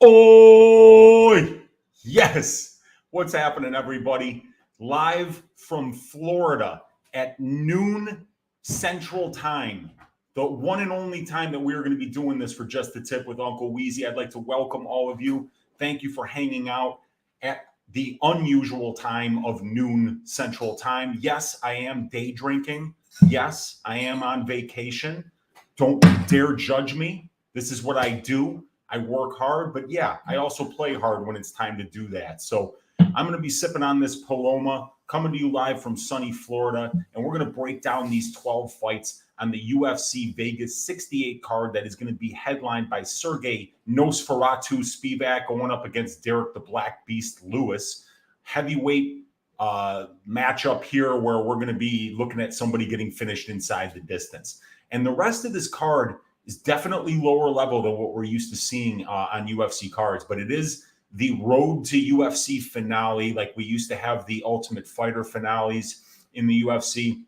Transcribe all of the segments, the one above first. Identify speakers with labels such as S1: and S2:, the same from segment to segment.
S1: Oh, yes. What's happening, everybody? Live from Florida at noon Central Time, the one and only time that we're going to be doing this for Just the Tip with Uncle Weezy. I'd like to welcome all of you. Thank you for hanging out at the unusual time of noon Central Time. Yes, I am day drinking. Yes, I am on vacation. Don't dare judge me. This is what I do. I work hard, but yeah, I also play hard when it's time to do that. So I'm going to be sipping on this Paloma, coming to you live from sunny Florida, and we're going to break down these 12 fights on the UFC Vegas 68 card that is going to be headlined by Sergey Nosferatu Spivac going up against Derek the Black Beast Lewis. Heavyweight matchup here where we're going to be looking at somebody getting finished inside the distance. And the rest of this card is definitely lower level than what we're used to seeing on UFC cards, but it is the road to UFC finale, like we used to have the Ultimate Fighter finales in the UFC.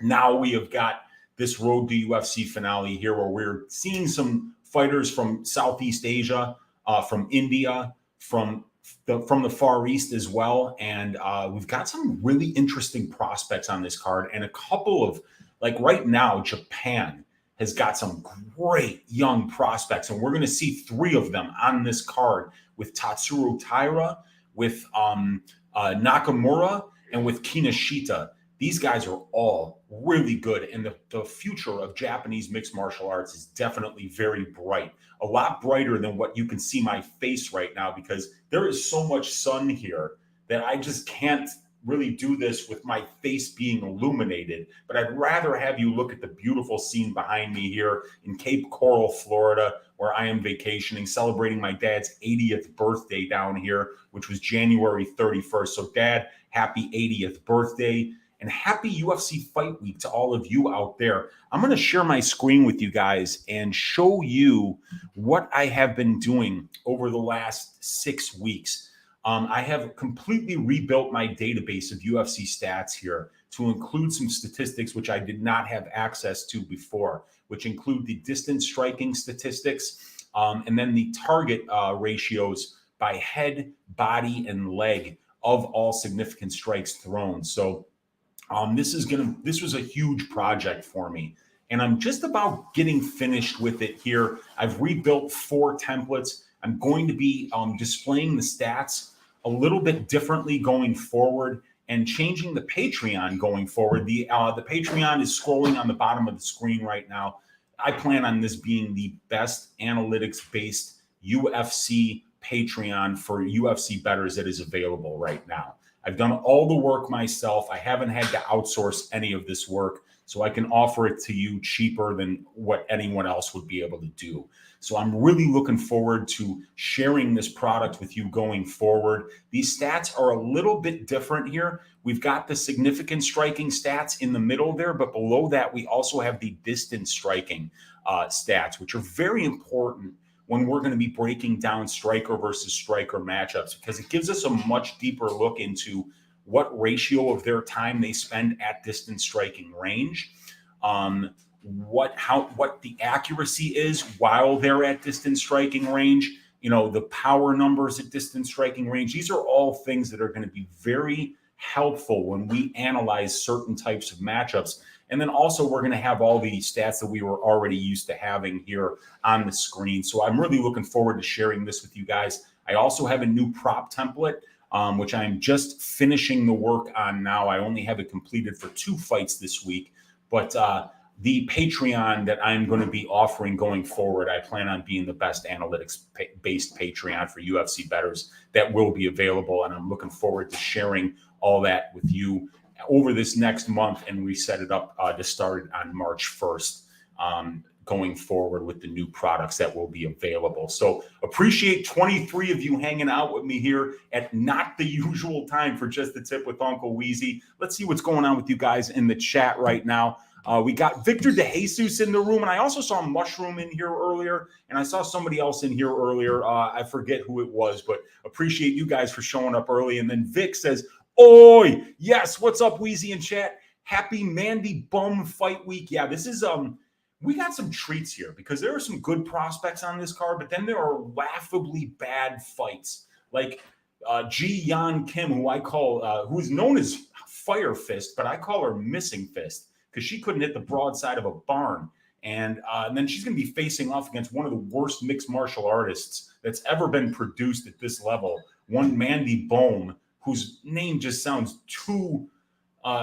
S1: Now we have got this road to UFC finale here where we're seeing some fighters from Southeast Asia, from India, from the Far East as well. And we've got some really interesting prospects on this card, and a couple of, like right now, Japan has got some great young prospects, and we're going to see three of them on this card with Tatsuro Taira, with Nakamura, and with Kinoshita. These guys are all really good, and the future of Japanese mixed martial arts is definitely very bright, a lot brighter than what you can see my face right now, because there is so much sun here that I just can't really do this with my face being illuminated. But I'd rather have you look at the beautiful scene behind me here in Cape Coral, Florida, where I am vacationing, celebrating my dad's 80th birthday down here, which was January 31st. So Dad, happy 80th birthday and happy UFC Fight Week to all of you out there. I'm going to share my screen with you guys and show you what I have been doing over the last 6 weeks. I have completely rebuilt my database of UFC stats here to include some statistics which I did not have access to before, which include the distance striking statistics, and then the target ratios by head, body, and leg of all significant strikes thrown. So this was a huge project for me, and I'm just about getting finished with it here. I've rebuilt 4 templates. I'm going to be displaying the stats a little bit differently going forward and changing the Patreon going forward. The Patreon is scrolling on the bottom of the screen right now. I plan on this being the best analytics-based UFC Patreon for UFC bettors that is available right now. I've done all the work myself. I haven't had to outsource any of this work, so I can offer it to you cheaper than what anyone else would be able to do. So I'm really looking forward to sharing this product with you going forward. These stats are a little bit different here. We've got the significant striking stats in the middle there, but below that, we also have the distance striking stats, which are very important when we're going to be breaking down striker versus striker matchups, because it gives us a much deeper look into what ratio of their time they spend at distance striking range, what the accuracy is while they're at distance striking range, the power numbers at distance striking range. These are all things that are going to be very helpful when we analyze certain types of matchups. And then also we're going to have all the stats that we were already used to having here on the screen. So I'm really looking forward to sharing this with you guys. I also have a new prop template, which I'm just finishing the work on now. I only have it completed for 2 fights this week, but the Patreon that I'm going to be offering going forward, I plan on being the best analytics-based Patreon for UFC bettors that will be available, and I'm looking forward to sharing all that with you over this next month, and we set it up to start on March 1st, going forward with the new products that will be available. So appreciate 23 of you hanging out with me here at not the usual time for Just the Tip with Uncle Weezy. Let's see what's going on with you guys in the chat right now. We got Victor DeJesus in the room, and I also saw Mushroom in here earlier, and I saw somebody else in here earlier. I forget who it was, but appreciate you guys for showing up early. And then Vic says, "Oi, yes, what's up, Weezy in chat? Happy Mandy Bum Fight Week." Yeah, this is we got some treats here because there are some good prospects on this card, but then there are laughably bad fights. Like Ji-Yeon Kim, who I call, who's known as Fire Fist, but I call her Missing Fist because she couldn't hit the broadside of a barn. And then she's going to be facing off against one of the worst mixed martial artists that's ever been produced at this level, one Mandy Bum, whose name just sounds too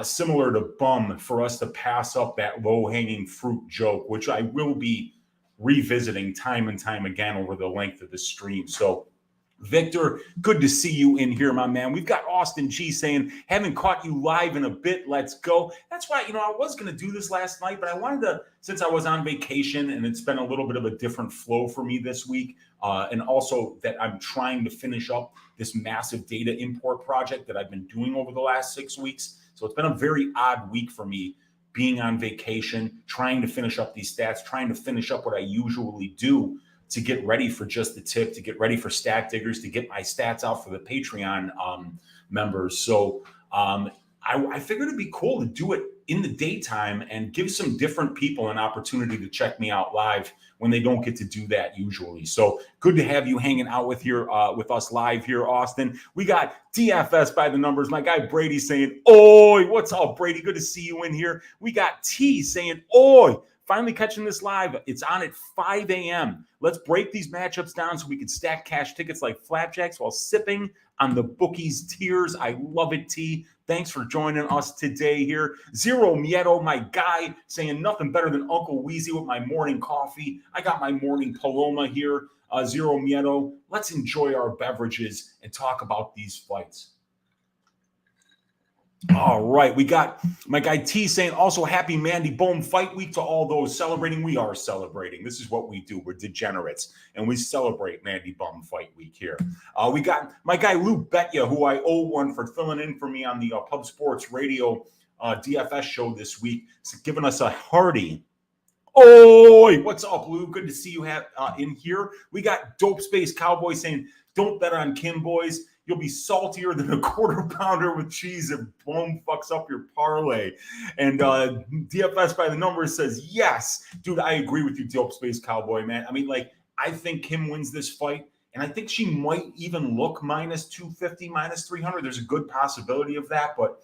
S1: similar to bum for us to pass up that low-hanging fruit joke, which I will be revisiting time and time again over the length of the stream. So, Victor, good to see you in here, my man. We've got Austin G saying, haven't caught you live in a bit. Let's go. That's why, I was going to do this last night, but I wanted to, since I was on vacation and it's been a little bit of a different flow for me this week, and also that I'm trying to finish up this massive data import project that I've been doing over the last 6 weeks. So it's been a very odd week for me being on vacation, trying to finish up these stats, trying to finish up what I usually do to get ready for Just the Tip, to get ready for Stat Diggers, to get my stats out for the Patreon members. So I figured it'd be cool to do it in the daytime and give some different people an opportunity to check me out live when they don't get to do that usually. So good to have you hanging out with us live here, Austin. We got DFS by the numbers. My guy Brady saying, "Oi, what's up, Brady? Good to see you in here." We got T saying, "Oi." Finally catching this live. It's on at 5 a.m. Let's break these matchups down so we can stack cash tickets like flapjacks while sipping on the bookies' tears. I love it, T. Thanks for joining us today here. Zero Miedo, my guy, saying nothing better than Uncle Weezy with my morning coffee. I got my morning Paloma here. Zero Miedo. Let's enjoy our beverages and talk about these fights. All right, we got my guy T saying also happy Mandy Bum fight week to all those celebrating. We are celebrating. This is what we do. We're degenerates, and we celebrate Mandy Bum fight week here. We got my guy Lou Betya, who I owe one for filling in for me on the Pub Sports Radio DFS show this week, giving us a hearty. Oi, what's up, Lou? Good to see you in here. We got Dope Space Cowboy saying, don't bet on Kim, boys. You'll be saltier than a quarter pounder with cheese if Bum fucks up your parlay. And DFS by the numbers says, yes. Dude, I agree with you, Dope Space Cowboy, man. I mean, I think Kim wins this fight, and I think she might even look minus 250, minus 300. There's a good possibility of that, but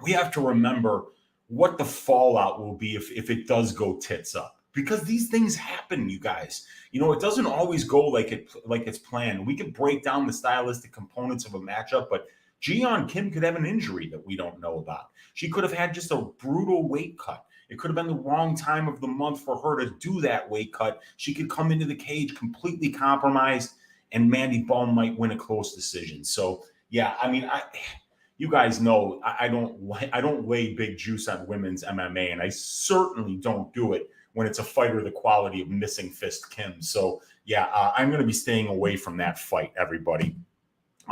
S1: we have to remember what the fallout will be if it does go tits up. Because these things happen, you guys. It doesn't always go like it's planned. We can break down the stylistic components of a matchup, but Ji-Yeon Kim could have an injury that we don't know about. She could have had just a brutal weight cut. It could have been the wrong time of the month for her to do that weight cut. She could come into the cage completely compromised, and Mandy Bum might win a close decision. So, yeah, I mean, you guys know I don't lay big juice on women's MMA, and I certainly don't do it when it's a fighter the quality of Missing Fist Kim. So, yeah, I'm going to be staying away from that fight, everybody.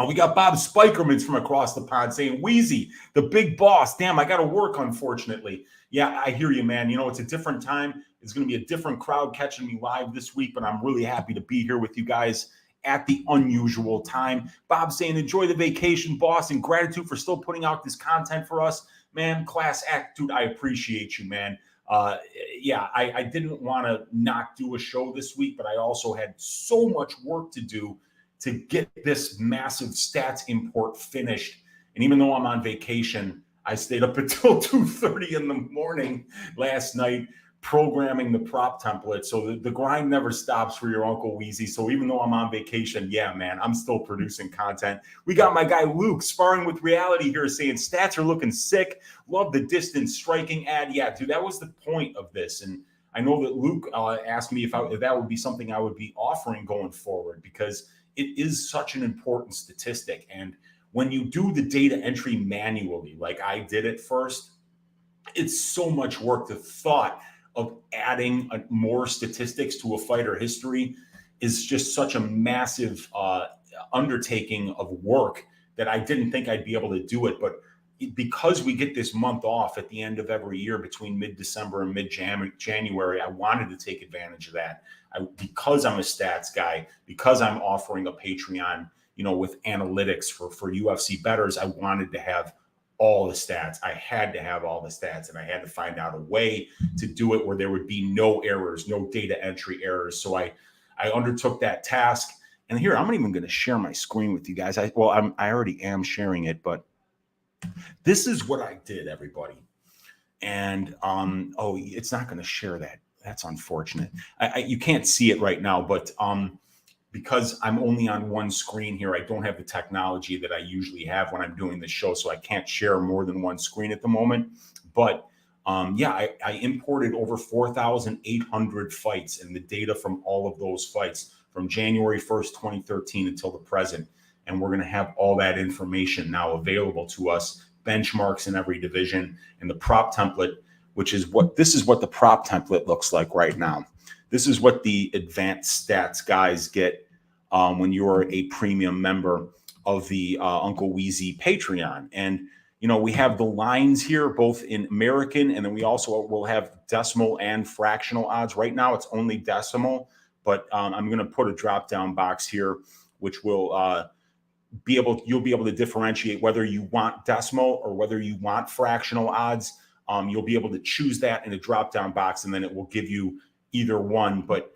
S1: We got Bob Spikermans from across the pond saying, Weezy, the big boss. Damn, I got to work, unfortunately. Yeah, I hear you, man. It's a different time. It's going to be a different crowd catching me live this week, but I'm really happy to be here with you guys at the unusual time. Bob saying, enjoy the vacation, boss, and gratitude for still putting out this content for us. Man, class act. Dude, I appreciate you, man. I didn't want to not do a show this week, but I also had so much work to do to get this massive stats import finished. And even though I'm on vacation, I stayed up until 2:30 in the morning last night programming the prop template. So the grind never stops for your Uncle Weezy. So even though I'm on vacation, yeah, man, I'm still producing content. We got my guy Luke sparring with reality here saying stats are looking sick. Love the distance striking ad. Yeah, dude, that was the point of this. And I know that Luke asked me if that would be something I would be offering going forward because it is such an important statistic. And when you do the data entry manually, like I did at first, it's so much work. The thought of adding more statistics to a fighter history is just such a massive undertaking of work that I didn't think I'd be able to do it. But because we get this month off at the end of every year between mid-December and mid-January, I wanted to take advantage of that. Because I'm a stats guy, because I'm offering a Patreon, with analytics for UFC bettors, I wanted to have all the stats. I had to have all the stats, and I had to find out a way to do it where there would be no errors, no data entry errors. So I undertook that task. And here, I'm not even going to share my screen with you guys. I already am sharing it, but this is what I did, everybody. And oh, it's not going to share that. That's unfortunate. You can't see it right now, but because I'm only on one screen here, I don't have the technology that I usually have when I'm doing the show, so I can't share more than one screen at the moment. But yeah, I imported over 4,800 fights and the data from all of those fights from January 1st, 2013 until the present. And we're going to have all that information now available to us, benchmarks in every division, and the prop template, which is this is what the prop template looks like right now. This is what the advanced stats guys get when you're a premium member of the Uncle Weezy Patreon. And, you know, we have the lines here, both in American, and then we also will have decimal and fractional odds. Right now, it's only decimal, but I'm going to put a drop-down box here, which will you'll be able to differentiate whether you want decimal or whether you want fractional odds. You'll be able to choose that in a drop-down box, and then it will give you either one. But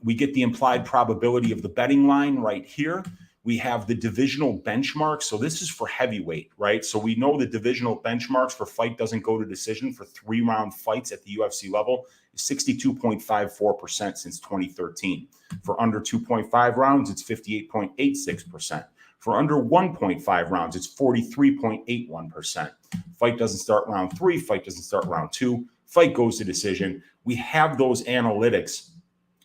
S1: we get the implied probability of the betting line right here. We have the divisional benchmark. So this is for heavyweight, right? So we know the divisional benchmarks for fight doesn't go to decision for 3-round fights at the UFC level is 62.54% since 2013. For under 2.5 rounds, it's 58.86%. For under 1.5 rounds, it's 43.81%. Fight doesn't start round 3. Fight doesn't start round 2. Fight goes to decision. We have those analytics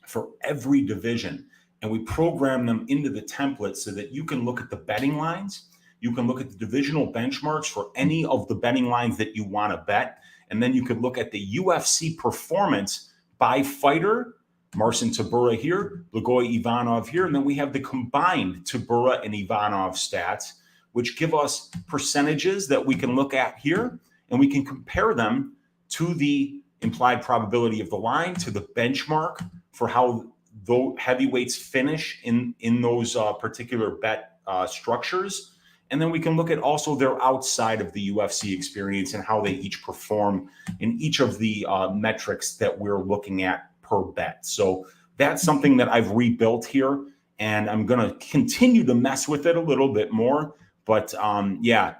S1: for every division, and we program them into the template so that you can look at the betting lines. You can look at the divisional benchmarks for any of the betting lines that you want to bet. And then you could look at the UFC performance by fighter, Marcin Tybura here, Blagoy Ivanov here. And then we have the combined Tybura and Ivanov stats, which give us percentages that we can look at here, and we can compare them to the implied probability of the line, to the benchmark for how the heavyweights finish in those particular bet structures. And then we can look at also their outside of the UFC experience and how they each perform in each of the metrics that we're looking at per bet. So that's something that I've rebuilt here, and I'm going to continue to mess with it a little bit more. But yeah,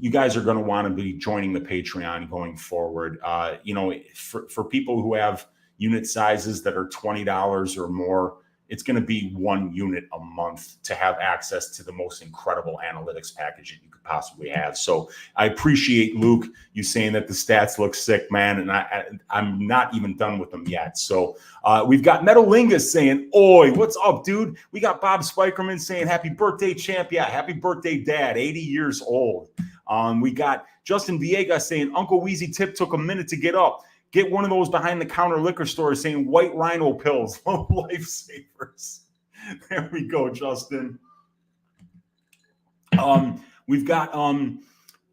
S1: you guys are going to want to be joining the Patreon going forward. You know, for people who have unit sizes that are $20 or more, it's going to be 1 unit a month to have access to the most incredible analytics package that you could possibly have. So I appreciate, Luke, you saying that the stats look sick, man, and I'm not even done with them yet. So we've got Metalingus saying, "Oi, what's up, dude?" We got Bob Spikerman saying, "Happy birthday, champ." Yeah, happy birthday, Dad, 80 years old. We got Justin Villegas saying, "Uncle Weezy tip took a minute to get up. Get one of those behind-the-counter liquor stores saying white rhino pills, lifesavers." There we go, Justin. We've got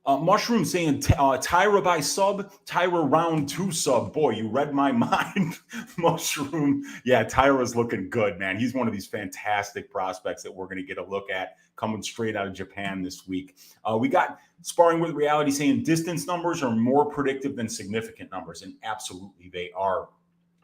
S1: Mushroom saying Taira by sub, Taira round 2 sub. Boy, you read my mind, Mushroom. Yeah, Taira's looking good, man. He's one of these fantastic prospects that we're going to get a look at coming straight out of Japan this week. We got Sparring with Reality saying distance numbers are more predictive than significant numbers, and absolutely they are.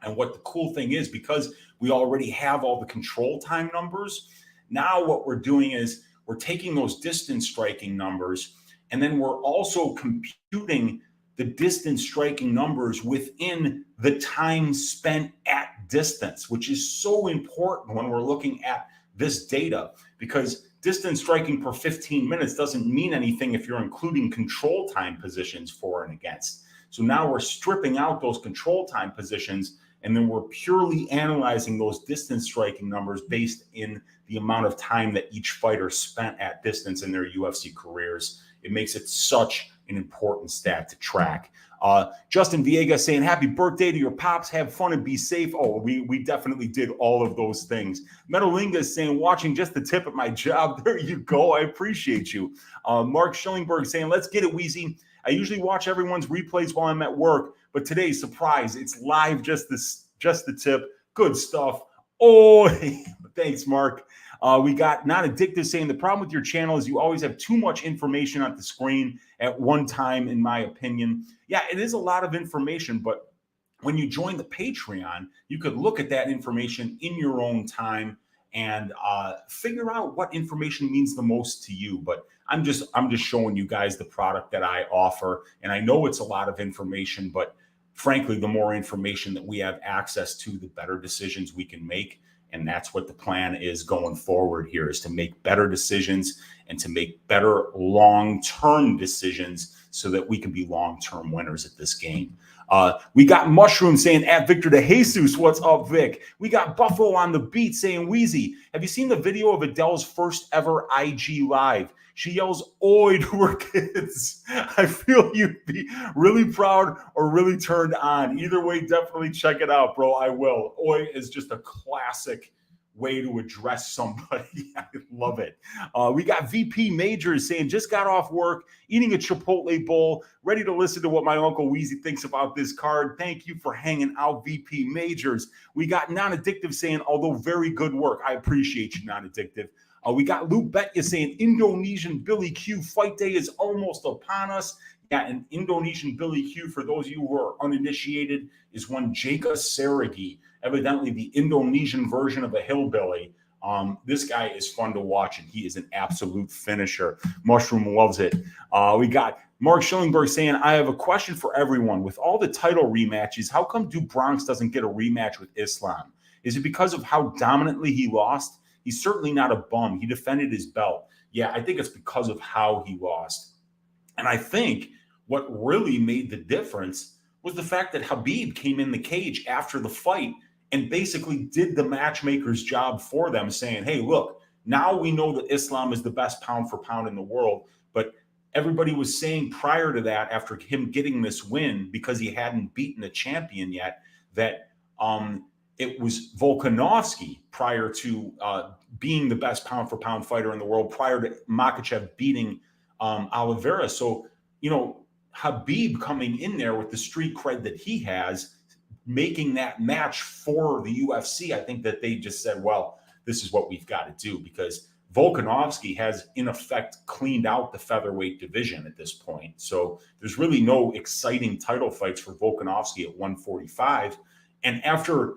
S1: And what the cool thing is, because we already have all the control time numbers, now what we're doing is we're taking those distance striking numbers, and then we're also computing the distance striking numbers within the time spent at distance, which is so important when we're looking at this data, because distance striking per 15 minutes doesn't mean anything if you're including control time positions for and against. So now we're stripping out those control time positions, and then we're purely analyzing those distance striking numbers based in the amount of time that each fighter spent at distance in their UFC careers. It makes it such an important stat to track. Justin Villegas saying, "Happy birthday to your pops. Have fun and be safe." Oh, we definitely did all of those things. Metalinga is saying, "Watching just the tip at my job." There you go. I appreciate you. Mark Schillingberg saying, "Let's get it, Weezy. I usually watch everyone's replays while I'm at work, but today, surprise, it's live, just the tip. Good stuff." Oh, thanks, Mark. We got Not Addictive saying the problem with your channel is you always have too much information on the screen at one time, in my opinion. Yeah, it is a lot of information, but when you join the Patreon, you could look at that information in your own time and figure out what information means the most to you. But I'm just showing you guys the product that I offer, and I know it's a lot of information, but frankly, the more information that we have access to, the better decisions we can make. And that's what the plan is going forward here, is to make better decisions and to make better long-term decisions so that we can be long-term winners at this game. We got Mushroom saying, at Victor de Jesus, what's up, Vic? We got Buffalo on the beat saying, Weezy, have you seen the video of Adele's first ever IG live? She yells, oi, to her kids. I feel you'd be really proud or really turned on. Either way, definitely check it out, bro. I will. Oi is just a classic way to address somebody. I love it. We got VP Majors saying, just got off work, eating a Chipotle bowl, ready to listen to what my Uncle Weezy thinks about this card. Thank you for hanging out, VP Majors. We got Non-Addictive saying, although very good work. I appreciate you, Non-Addictive. We got Luke Betya saying, Indonesian Billy Q fight day is almost upon us. Yeah, an Indonesian Billy Q, for those of you who are uninitiated, is one Jeka Saraghi, evidently the Indonesian version of a hillbilly. This guy is fun to watch, and he is an absolute finisher. Mushroom loves it. We got Mark Schillingberg saying, I have a question for everyone. With all the title rematches, how come Du Bronx doesn't get a rematch with Islam? Is it because of how dominantly he lost? He's certainly not a bum. He defended his belt. Yeah, I think it's because of how he lost. And I think what really made the difference was the fact that Khabib came in the cage after the fight and basically did the matchmaker's job for them, saying, hey, look, now we know that Islam is the best pound for pound in the world. But everybody was saying prior to that, after him getting this win, because he hadn't beaten a champion yet, that it was Volkanovski prior to being the best pound for pound fighter in the world, prior to Makhachev beating Oliveira. So, you know, Khabib coming in there with the street cred that he has, making that match for the UFC, I think that they just said, well, this is what we've got to do, because Volkanovski has, in effect, cleaned out the featherweight division at this point. So there's really no exciting title fights for Volkanovski at 145. And after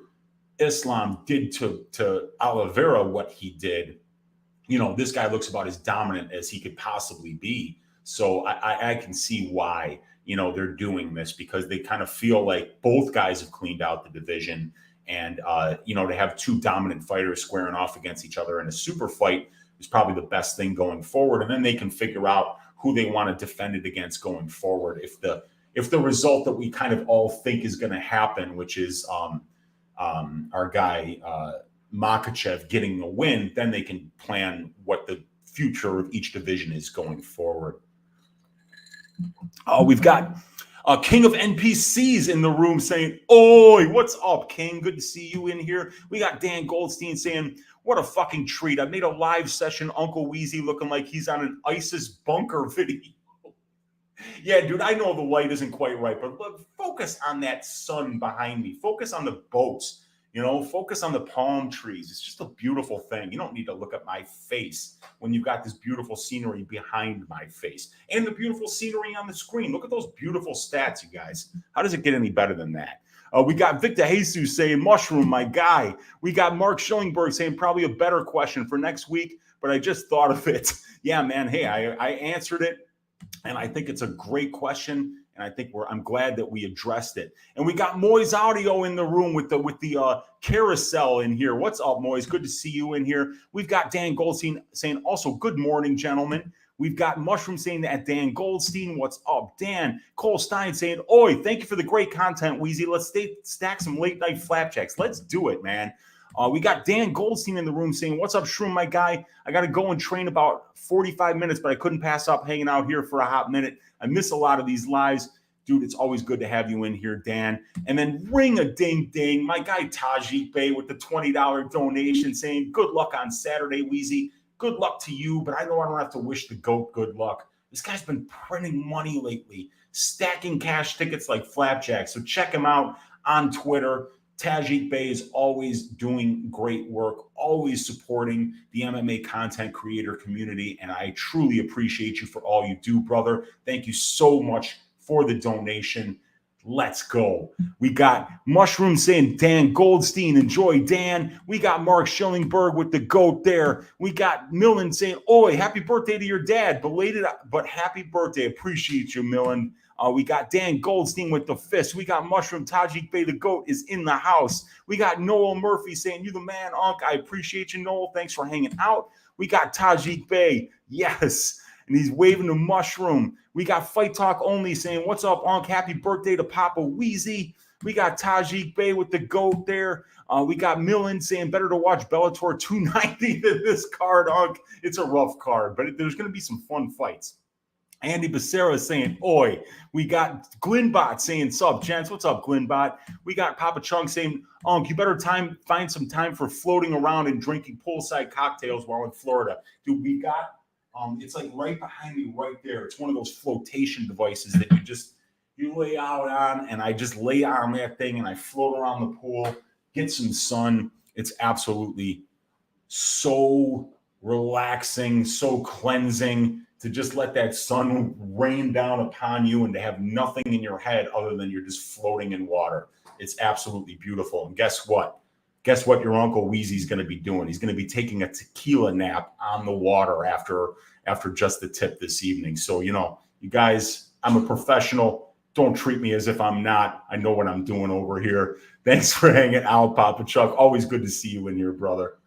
S1: Islam did to Oliveira what he did, you know, this guy looks about as dominant as he could possibly be. So I can see why, you know, they're doing this, because they kind of feel like both guys have cleaned out the division. And, you know, to have two dominant fighters squaring off against each other in a super fight is probably the best thing going forward. And then they can figure out who they want to defend it against going forward. If the result that we kind of all think is going to happen, which is our guy Makhachev getting a win, then they can plan what the future of each division is going forward. We've got King of NPCs in the room saying, oi, what's up, King? Good to see you in here. We got Dan Goldstein saying, what a fucking treat. I made a live session, Uncle Weezy looking like he's on an ISIS bunker video. Yeah, dude, I know the light isn't quite right, but look, focus on that sun behind me. Focus on the boats. You know, focus on the palm trees. It's just a beautiful thing. You don't need to look at my face when you've got this beautiful scenery behind my face and the beautiful scenery on the screen. Look at those beautiful stats, you guys. How does it get any better than that? We got Victor Jesus saying, Mushroom, my guy. We got Mark Schillingberg saying, probably a better question for next week, but I just thought of it. Yeah, man. Hey, I answered it, and I think it's a great question. And I think I'm glad that we addressed it. And we got Moy's Audio in the room with the carousel in here. What's up, Moy's? Good to see you in here. We've got Dan Goldstein saying also, good morning, gentlemen. We've got Mushroom saying that Dan Goldstein. What's up, Dan? Cole Stein saying, oi, thank you for the great content, Weezy. Let's stack some late night flapjacks. Let's do it, man. We got Dan Goldstein in the room saying, what's up, Shroom, my guy? I got to go and train about 45 minutes, but I couldn't pass up hanging out here for a hot minute. I miss a lot of these lives. Dude, it's always good to have you in here, Dan. And then ring a ding ding. My guy Tajik Bey with the $20 donation saying, good luck on Saturday, Weezy. Good luck to you, but I know I don't have to wish the GOAT good luck. This guy's been printing money lately, stacking cash tickets like flapjack. So check him out on Twitter. Tajik Bey is always doing great work, always supporting the MMA content creator community, and I truly appreciate you for all you do, brother. Thank you so much for the donation. Let's go. We got Mushroom saying, Dan Goldstein, enjoy, Dan. We got Mark Schillingberg with the GOAT there. We got Millen saying, oi, happy birthday to your dad. Belated, but happy birthday. Appreciate you, Millen. We got Dan Goldstein with the fist. We got Mushroom Tajik Bey, the GOAT, is in the house. We got Noel Murphy saying, you the man, Unc. I appreciate you, Noel. Thanks for hanging out. We got Tajik Bey. Yes. And he's waving the mushroom. We got Fight Talk Only saying, what's up, Unc? Happy birthday to Papa Weezy. We got Tajik Bey with the GOAT there. We got Millen saying, better to watch Bellator 290 than this card, Unc. It's a rough card, but there's going to be some fun fights. Andy Becerra saying, oi. We got Glenbot saying, sup, gents. What's up, Glenbot? We got Papa Chung saying, Unc, you better find some time for floating around and drinking poolside cocktails while in Florida. Dude, we got... it's like right behind me right there. It's one of those flotation devices that you lay out on, and I just lay on that thing and I float around the pool, get some sun. It's absolutely so relaxing, so cleansing to just let that sun rain down upon you and to have nothing in your head other than you're just floating in water. It's absolutely beautiful. And guess what? Guess what your Uncle Weezy's going to be doing? He's going to be taking a tequila nap on the water after just the tip this evening. So, you guys, I'm a professional. Don't treat me as if I'm not. I know what I'm doing over here. Thanks for hanging out, Papa Chuck. Always good to see you in here, brother.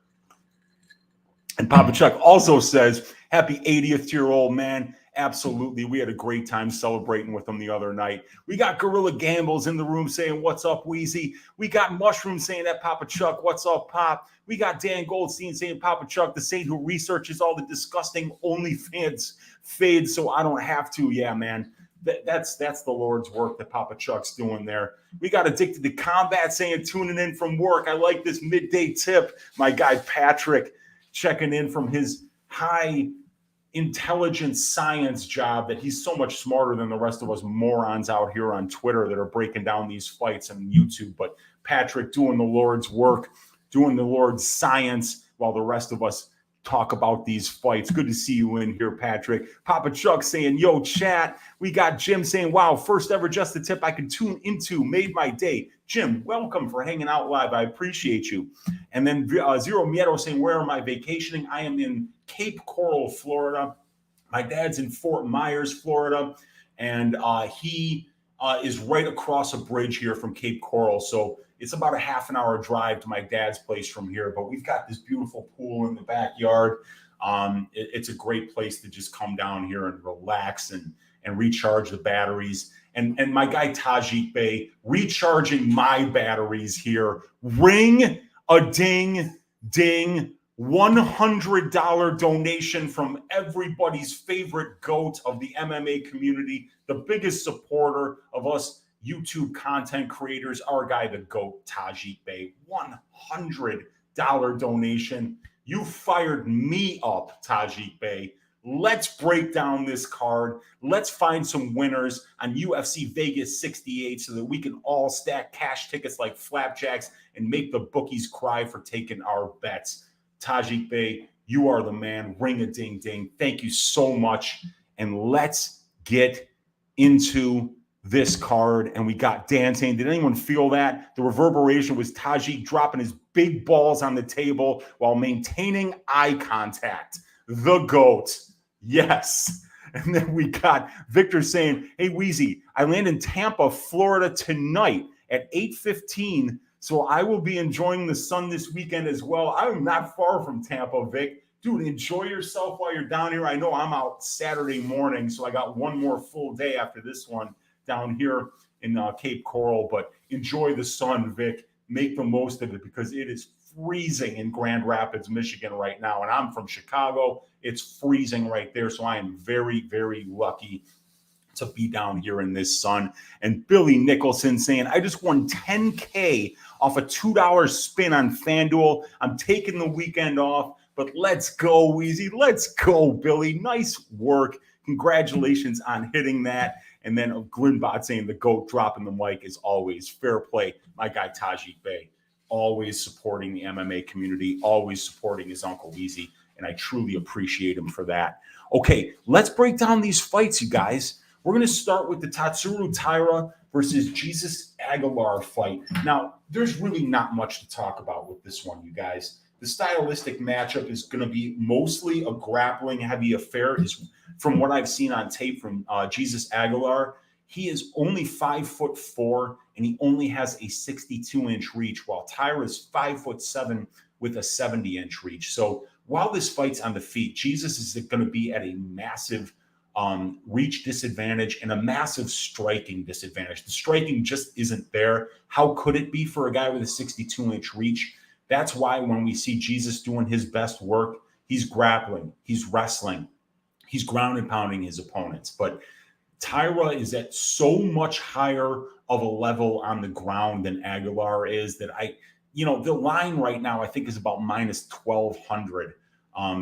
S1: And Papa Chuck also says, happy 80th to your old man. Absolutely. We had a great time celebrating with him the other night. We got Gorilla Gambles in the room saying, what's up, Weezy? We got Mushroom saying that, Papa Chuck, what's up, Pop? We got Dan Goldstein saying, Papa Chuck, the saint who researches all the disgusting OnlyFans fades so I don't have to. Yeah, man. That's the Lord's work that Papa Chuck's doing there. We got Addicted to Combat saying, tuning in from work. I like this midday tip. My guy Patrick checking in from his high intelligence science job that he's so much smarter than the rest of us morons out here on Twitter that are breaking down these fights on YouTube. But Patrick doing the Lord's work, doing the Lord's science while the rest of us talk about these fights. Good to see you in here, Patrick. Papa Chuck saying, yo, chat. We got Jim saying, wow, first ever Just the Tip I could tune into. Made my day. Jim, welcome for hanging out live. I appreciate you. And then Zero Mieto saying, where am I vacationing? I am in Cape Coral, Florida. My dad's in Fort Myers, Florida. And he is right across a bridge here from Cape Coral. So it's about a half an hour drive to my dad's place from here. But we've got this beautiful pool in the backyard. It's a great place to just come down here and relax and recharge the batteries. And my guy Tajik Bey recharging my batteries here. Ring a ding, ding. $100 donation from everybody's favorite GOAT of the MMA community, the biggest supporter of us YouTube content creators, our guy, the GOAT, Tajik Bey. $100 donation. You fired me up, Tajik Bey. Let's break down this card. Let's find some winners on UFC Vegas 68 so that we can all stack cash tickets like flapjacks and make the bookies cry for taking our bets. Tajik Bey, you are the man. Ring a ding ding. Thank you so much. And let's get into this card. And we got Dan saying, did anyone feel that? The reverberation was Tajik dropping his big balls on the table while maintaining eye contact. The GOAT. Yes. And then we got Victor saying, hey, Weezy, I land in Tampa, Florida tonight at 8:15. So I will be enjoying the sun this weekend as well. I'm not far from Tampa, Vic. Dude, enjoy yourself while you're down here. I know I'm out Saturday morning, so I got one more full day after this one down here in Cape Coral. But enjoy the sun, Vic. Make the most of it because it is freezing in Grand Rapids, Michigan right now. And I'm from Chicago. It's freezing right there. So I am very, very lucky to be down here in this sun. And Billy Nicholson saying, I just won $10K off a $2 spin on FanDuel. I'm taking the weekend off, but let's go, Weezy. Let's go, Billy. Nice work. congratulations on hitting that. And then Glenbot saying the GOAT dropping the mic is always fair play. My guy Tajik Bey, always supporting the MMA community, always supporting his uncle Weezy, and I truly appreciate him for that. Okay, let's break down these fights, you guys. We're going to start with the Tatsuro Taira versus Jesus Aguilar fight. Now, there's really not much to talk about with this one, you guys. The stylistic matchup is going to be mostly a grappling heavy affair. Is from what I've seen on tape from Jesus Aguilar. He is only 5'4" and he only has a 62-inch reach, while Taira is 5'7" with a 70-inch reach. So while this fight's on the feet, Jesus is going to be at a massive reach disadvantage and a massive striking disadvantage. The striking just isn't there. How could it be for a guy with a 62-inch reach? That's why when we see Jesus doing his best work, he's grappling, he's wrestling, he's ground and pounding his opponents. But Taira is at so much higher of a level on the ground than Aguilar is that the line right now I think is about minus 1,200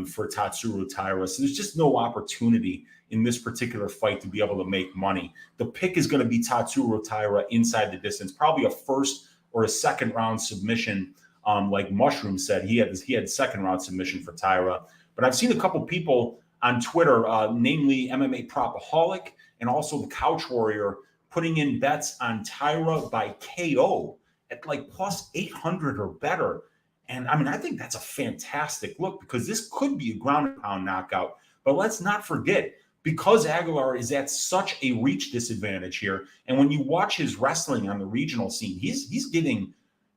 S1: for Tatsuro Taira. So there's just no opportunity in this particular fight to be able to make money. The pick is going to be Tatsuro Taira inside the distance, probably a first or a second round submission. Like Mushroom said, he had second round submission for Taira. But I've seen a couple people on Twitter, namely MMA Propaholic and also the Couch Warrior, putting in bets on Taira by KO at like plus 800 or better. And I mean, I think that's a fantastic look because this could be a ground and pound knockout. But let's not forget, because Aguilar is at such a reach disadvantage here, and when you watch his wrestling on the regional scene, he's getting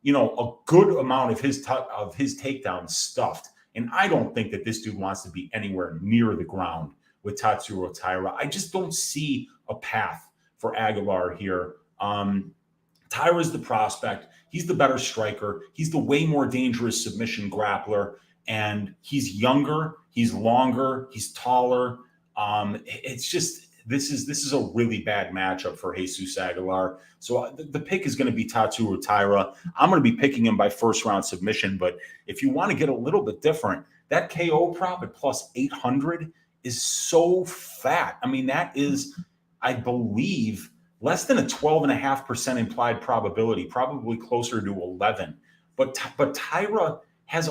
S1: a good amount of his takedowns stuffed. And I don't think that this dude wants to be anywhere near the ground with Tatsuro Taira. I just don't see a path for Aguilar here. Taira's the prospect. He's the better striker. He's the way more dangerous submission grappler. And he's younger. He's longer. He's taller. It's just, this is a really bad matchup for Jesus Aguilar. So the pick is going to be Tatsuro Taira. I'm going to be picking him by first round submission. But if you want to get a little bit different, that KO prop at plus 800 is so fat. I mean, that is, I believe, less than a 12.5% implied probability, probably closer to 11. But Taira has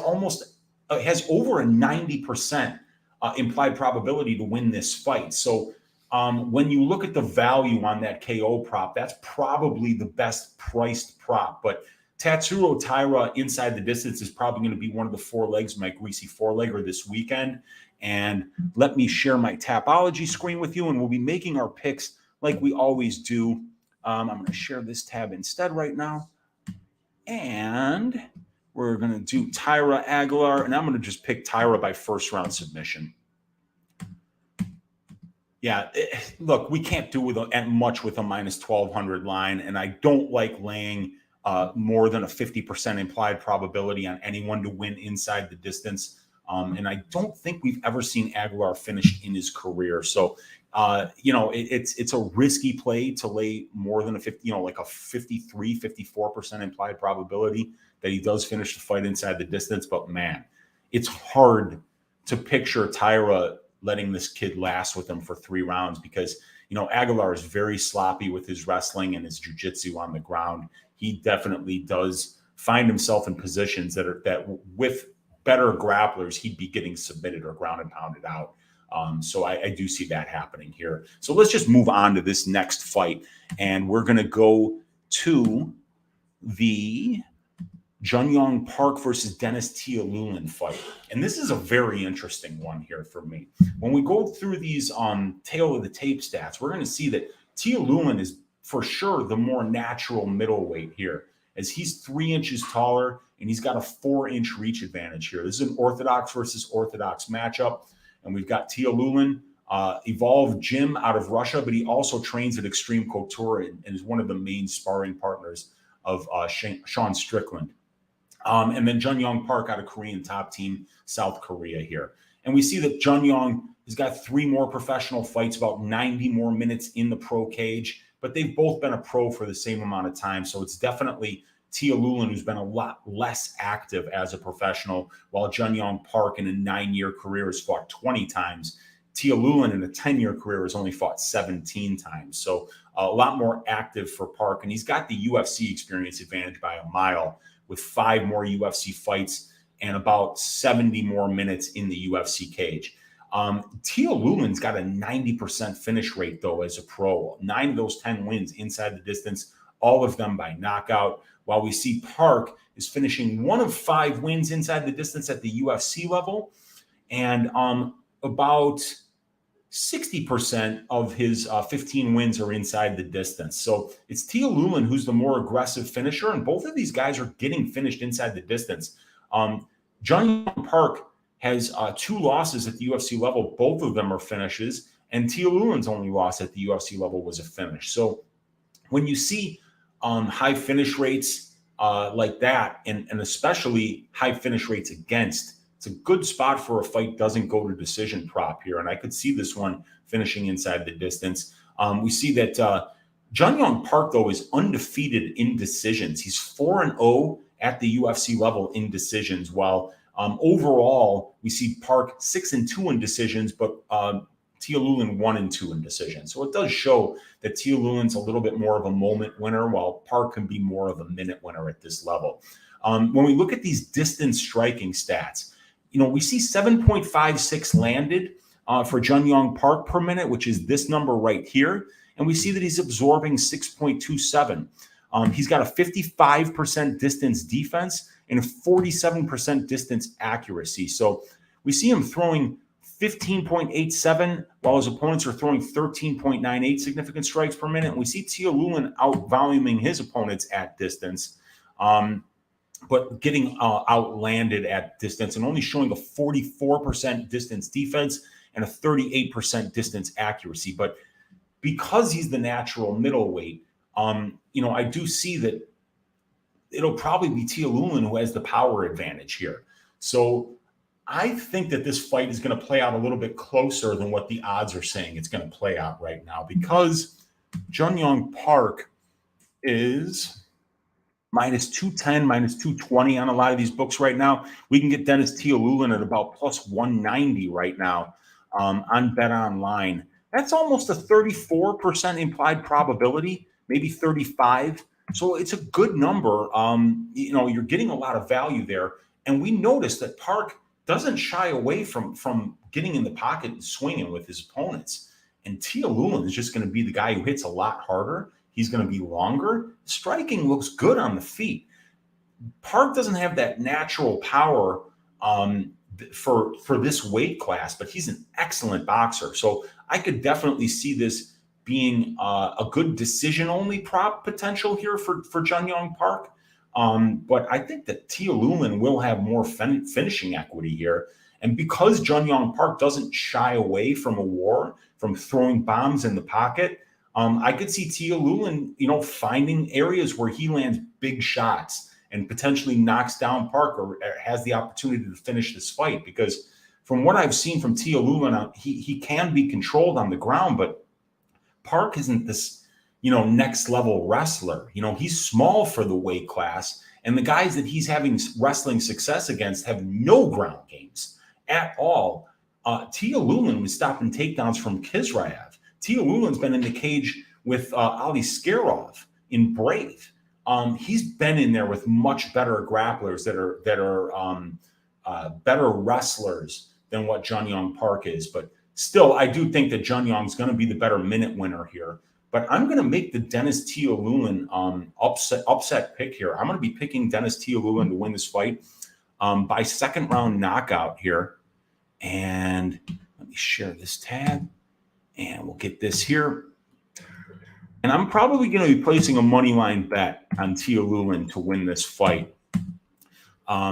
S1: has over a 90% implied probability to win this fight. So when you look at the value on that KO prop, that's probably the best priced prop. But Tatsuro Taira inside the distance is probably going to be one of the four legs of my greasy four-legger this weekend. And let me share my Tapology screen with you, and we'll be making our picks like we always do. I'm going to share this tab instead right now. And we're going to do Taira Aguilar, and I'm going to just pick Taira by first round submission. Yeah, look, we can't do much with a minus 1,200 line, and I don't like laying more than a 50% implied probability on anyone to win inside the distance. And I don't think we've ever seen Aguilar finish in his career. So, it's a risky play to lay more than a 53, 54% implied probability that he does finish the fight inside the distance. But man, it's hard to picture Taira letting this kid last with him for 3 rounds because, Aguilar is very sloppy with his wrestling and his jiu-jitsu on the ground. He definitely does find himself in positions that with better grapplers, he'd be getting submitted or ground and pounded out. So I do see that happening here. So let's just move on to this next fight. And we're going to go to the Junyong Park versus Denis Tiuliulin fight. And this is a very interesting one here for me. When we go through these tail of the tape stats, we're going to see that Tiuliulin is for sure the more natural middleweight here, as he's 3 inches taller and he's got a 4-inch reach advantage here. This is an orthodox versus orthodox matchup. And we've got Tiuliulin, evolved gym out of Russia, but he also trains at Extreme Couture and is one of the main sparring partners of Sean Strickland. And then Junyong Park out of Korean top team, South Korea here. And we see that Junyong has got 3 more professional fights, about 90 more minutes in the pro cage, but they've both been a pro for the same amount of time. So it's definitely Tiuliulin who's been a lot less active as a professional, while Junyong Park in a 9-year career has fought 20 times Tiuliulin in a 10-year career has only fought 17 times. So a lot more active for Park. And he's got the UFC experience advantage by a mile with 5 more UFC fights and about 70 more minutes in the UFC cage. Tiuliulin's got a 90% finish rate, though, as a pro. 9 of those 10 wins inside the distance, all of them by knockout. While we see Park is finishing 1 of 5 wins inside the distance at the UFC level, and about 60% of his 15 wins are inside the distance. So it's Tiuliulin who's the more aggressive finisher, and both of these guys are getting finished inside the distance. Jeong-Yeong Park has 2 losses at the UFC level. Both of them are finishes, and Tiuliulin's only loss at the UFC level was a finish. So when you see high finish rates like that, and especially high finish rates against, it's a good spot for a fight doesn't go to decision prop here. And I could see this one finishing inside the distance. We see that Jeong-Yeong Park, though, is undefeated in decisions. He's 4-0 at the UFC level in decisions, while overall, we see Park 6-2 in decisions, but Tiuliulin 1-2 in decisions. So it does show that Tiuliulin's a little bit more of a moment winner, while Park can be more of a minute winner at this level. When we look at these distance striking stats, we see 7.56 landed for Jeong-Yeong Park per minute, which is this number right here. And we see that he's absorbing 6.27. He's got a 55% distance defense and a 47% distance accuracy. So we see him throwing 15.87 while his opponents are throwing 13.98 significant strikes per minute. And we see Tiuliulin out-voluming his opponents at distance, but getting outlanded at distance and only showing a 44% distance defense and a 38% distance accuracy. But because he's the natural middleweight, I do see that it'll probably be Tiuliulin who has the power advantage here. So I think that this fight is going to play out a little bit closer than what the odds are saying it's going to play out right now, because Jeong-Yeong Park is minus 210, minus 220 on a lot of these books right now. We can get Denis Tiuliulin at about plus 190 right now on Bet Online. That's almost a 34% implied probability, maybe 35. So it's a good number. You're getting a lot of value there. And we noticed that Park doesn't shy away from getting in the pocket and swinging with his opponents. And Tiuliulin is just going to be the guy who hits a lot harder. He's going to be longer. Striking looks good on the feet. Park doesn't have that natural power for this weight class, but he's an excellent boxer. So I could definitely see this being a good decision-only prop potential here for Jeong-Yeong Park. But I think that Tiuliulin will have more finishing equity here. And because Jeong-Yeong Park doesn't shy away from a war, from throwing bombs in the pocket, I could see Tiuliulin, finding areas where he lands big shots and potentially knocks down Park or has the opportunity to finish this fight. Because from what I've seen from Tiuliulin, he can be controlled on the ground, but Park isn't this, next level wrestler. He's small for the weight class, and the guys that he's having wrestling success against have no ground games at all. Tiuliulin was stopping takedowns from Kizraev. Tiuliulin's been in the cage with Ali Skarov in Brave. He's been in there with much better grapplers that are better wrestlers than what Jeong-Yeong Park is. But still, I do think that Jeong-Yeong's going to be the better minute winner here. But I'm going to make the Denis Tiuliulin upset pick here. I'm going to be picking Denis Tiuliulin to win this fight by second round knockout here. And let me share this tab, and we'll get this here. And I'm probably going to be placing a money line bet on Tiuliulin to win this fight.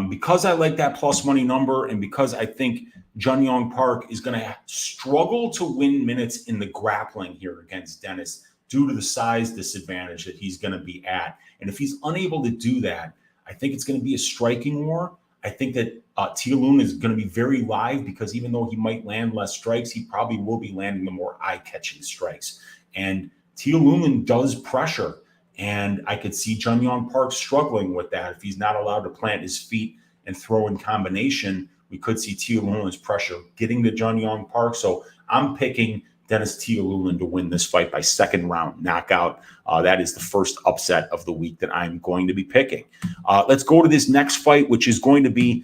S1: Because I like that plus money number, and because I think Jeong-Yeong Park is going to struggle to win minutes in the grappling here against Denis due to the size disadvantage that he's going to be at. And if he's unable to do that, I think it's going to be a striking war. I think that Tiuliulin is going to be very live, because even though he might land less strikes, he probably will be landing the more eye-catching strikes. And Tiuliulin does pressure, and I could see Jeong-Yeong Park struggling with that. If he's not allowed to plant his feet and throw in combination, we could see Tiuliulin's pressure getting to Jeong-Yeong Park. So I'm picking Denis Tiuliulin to win this fight by second round knockout. That is the first upset of the week that I'm going to be picking. Let's go to this next fight, which is going to be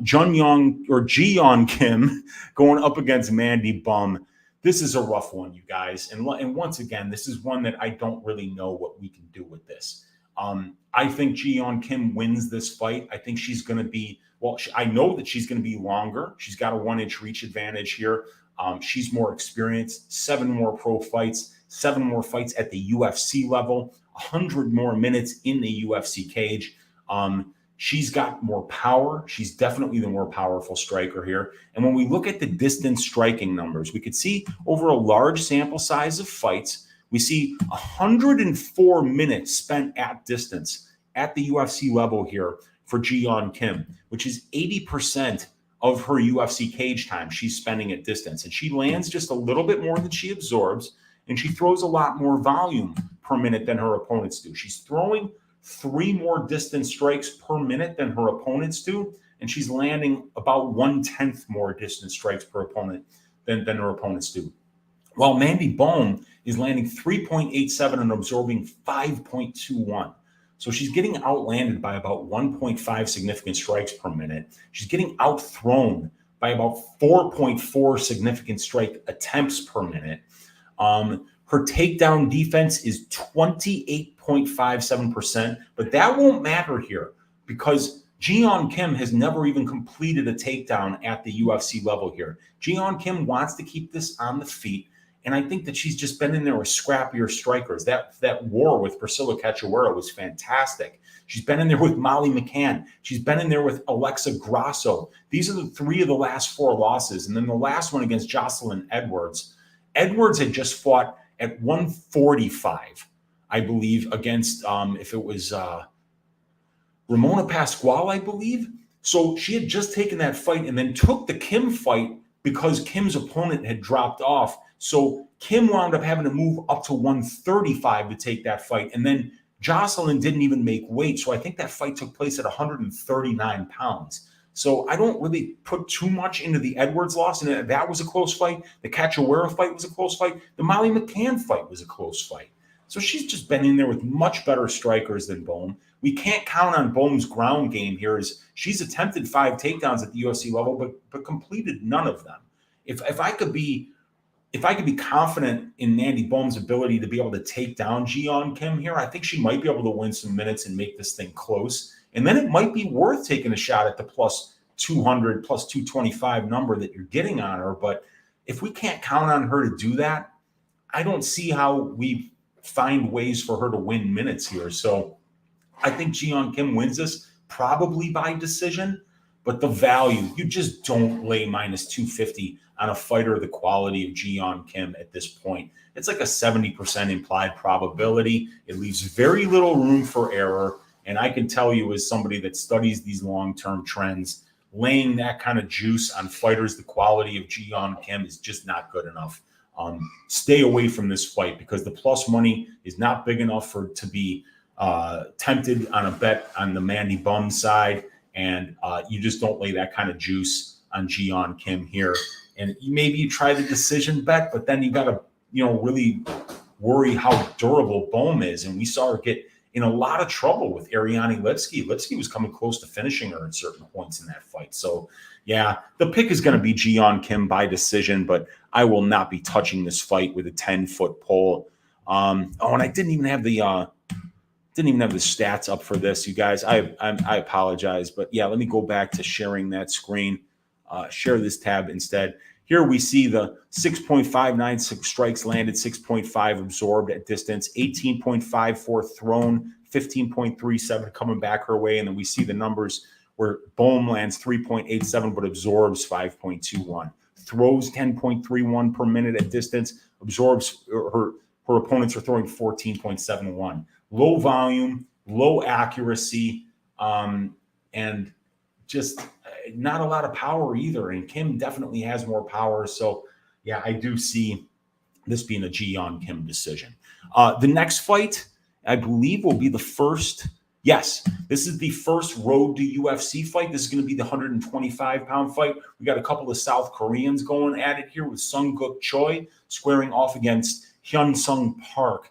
S1: Ji-Yeon Kim going up against Mandy Bum. This is a rough one, you guys. And once again, this is one that I don't really know what we can do with this. I think Ji-Yeon Kim wins this fight. I think she's going to be, I know that she's going to be longer. She's got a 1-inch reach advantage here. She's more experienced, 7 more pro fights, 7 more fights at the UFC level, 100 more minutes in the UFC cage. She's got more power. She's definitely the more powerful striker here. And when we look at the distance striking numbers, we could see over a large sample size of fights, we see 104 minutes spent at distance at the UFC level here for Ji-Yeon Kim, which is 80% of her UFC cage time she's spending at distance. And she lands just a little bit more than she absorbs, and she throws a lot more volume per minute than her opponents do. She's throwing 3 more distance strikes per minute than her opponents do, and she's landing about 1/10 more distance strikes per opponent than her opponents do. While Mandy Bum is landing 3.87 and absorbing 5.21. So she's getting outlanded by about 1.5 significant strikes per minute. She's getting outthrown by about 4.4 significant strike attempts per minute. Her takedown defense is 28.57%, but that won't matter here because Ji-Yeon Kim has never even completed a takedown at the UFC level here. Ji-Yeon Kim wants to keep this on the feet, and I think that she's just been in there with scrappier strikers. That war with Priscilla Cachoeira was fantastic. She's been in there with Molly McCann. She's been in there with Alexa Grasso. These are the 3 of the last 4 losses, and then the last one against Jocelyn Edwards. Edwards had just fought at 145, I believe, against, if it was Ramona Pasquale, I believe. So she had just taken that fight and then took the Kim fight because Kim's opponent had dropped off. So Kim wound up having to move up to 135 to take that fight. And then Jocelyn didn't even make weight. So I think that fight took place at 139 pounds. So I don't really put too much into the Edwards loss, and that was a close fight. The Cachoeira fight was a close fight. The Molly McCann fight was a close fight. So she's just been in there with much better strikers than Bum. We can't count on Bum's ground game here. As she's attempted 5 takedowns at the UFC level, but completed none of them. If I could be confident in Mandy Bum's ability to be able to take down Ji-Yeon Kim here, I think she might be able to win some minutes and make this thing close. And then it might be worth taking a shot at the plus 200, plus 225 number that you're getting on her. But if we can't count on her to do that, I don't see how we find ways for her to win minutes here. So I think Ji-Yeon Kim wins this probably by decision, but the value, you just don't lay minus 250 on a fighter of the quality of Ji-Yeon Kim at this point. It's like a 70% implied probability. It leaves very little room for error. And I can tell you, as somebody that studies these long-term trends, laying that kind of juice on fighters the quality of Ji-Yeon Kim is just not good enough. Stay away from this fight because the plus money is not big enough to be tempted on a bet on the Mandy Bum side. And you just don't lay that kind of juice on Ji-Yeon Kim here. And maybe you try the decision bet, but then you got to, really worry how durable Bum is. And we saw her get in a lot of trouble with Ariane Lipsky. Lipsky was coming close to finishing her at certain points in that fight. So, yeah, the pick is going to be Ji-Yeon Kim by decision, but I will not be touching this fight with a 10-foot pole. And I didn't even have the stats up for this, you guys. I apologize, but yeah, let me go back to sharing that screen. Share this tab instead. Here we see the 6.596 strikes landed, 6.5 absorbed at distance, 18.54 thrown, 15.37 coming back her way. And then we see the numbers where Bum lands 3.87 but absorbs 5.21. Throws 10.31 per minute at distance, absorbs her opponents are throwing 14.71. Low volume, low accuracy, and just not a lot of power either. And Kim definitely has more power. So, yeah, I do see this being a Ji-Yeon Kim decision. The next fight, I believe, will be the first Yes, this is the first road to UFC fight. This is going to be the 125-pound fight. We got a couple of South Koreans going at it here with Seung-Guk Choi squaring off against Hyun-Sung Park.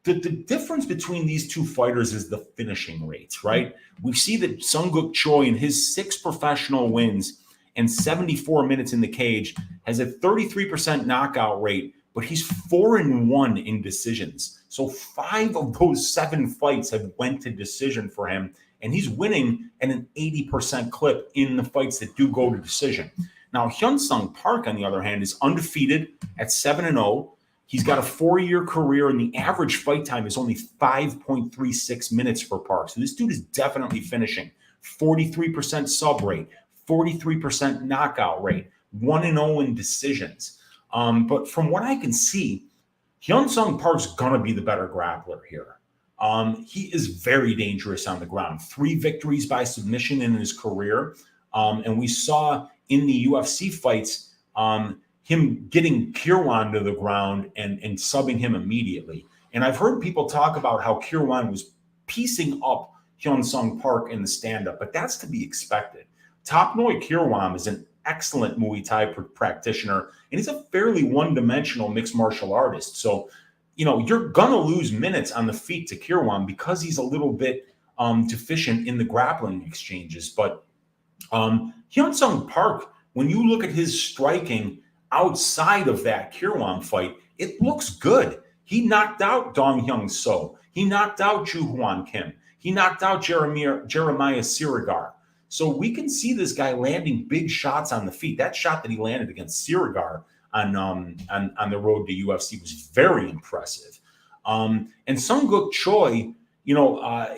S1: The difference between these two fighters is the finishing rates, right? We see that Seung-Guk Choi in his 6 professional wins and 74 minutes in the cage has a 33% knockout rate, but he's 4-1 in decisions. So 5 of those 7 fights have went to decision for him, and he's winning at an 80% clip in the fights that do go to decision. Now, Hyun-Sung Park, on the other hand, is undefeated at 7-0. He's got a 4-year career, and the average fight time is only 5.36 minutes for Park. So this dude is definitely finishing. 43% sub rate, 43% knockout rate, 1-0 in decisions. But from what I can see, Hyun-Sung Park's going to be the better grappler here. He is very dangerous on the ground. 3 victories by submission in his career. And we saw in the UFC fights him getting Kirwan to the ground and subbing him immediately. And I've heard people talk about how Kirwan was piecing up Hyun-Sung Park in the stand-up, but that's to be expected. Tapnoi Kirwan is an excellent Muay Thai practitioner, and he's a fairly one-dimensional mixed martial artist. So, you're going to lose minutes on the feet to Kirwan because he's a little bit deficient in the grappling exchanges. But Hyun-Sung Park, when you look at his striking outside of that Kirwan fight, it looks good. He knocked out Dong-Hyung So. He knocked out Ji-Yeon Kim. He knocked out Jeremiah Sirigar. So we can see this guy landing big shots on the feet. That shot that he landed against Sirigar on the road to UFC was very impressive. And Seung-Guk Choi,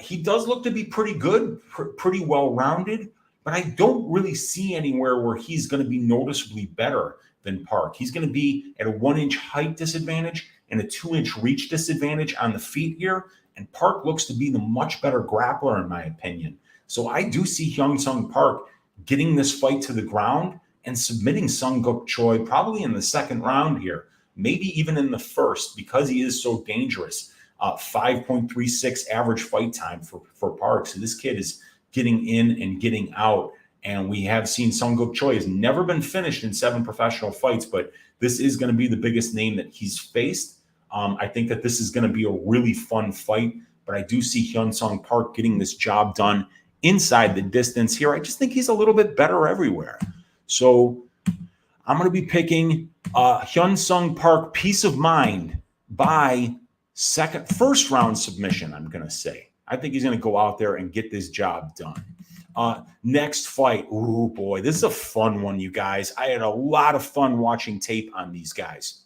S1: he does look to be pretty good, pretty well-rounded, but I don't really see anywhere where he's going to be noticeably better than Park. He's going to be at a 1-inch height disadvantage and a 2-inch reach disadvantage on the feet here. And Park looks to be the much better grappler, in my opinion. So I do see Hyun-Sung Park getting this fight to the ground and submitting Seung-Guk Choi probably in the second round here, maybe even in the first, because he is so dangerous. 5.36 average fight time for Park. So this kid is getting in and getting out. And we have seen Seung-Guk Choi has never been finished in 7 professional fights, but this is going to be the biggest name that he's faced. I think that this is going to be a really fun fight, but I do see Hyun-Sung Park getting this job done inside the distance here. I just think he's a little bit better everywhere. So I'm going to be picking Hyun-Sung Park Peace of Mind by first round submission, I'm going to say. I think he's going to go out there and get this job done. Next fight. Ooh, boy, this is a fun one, you guys. I had a lot of fun watching tape on these guys.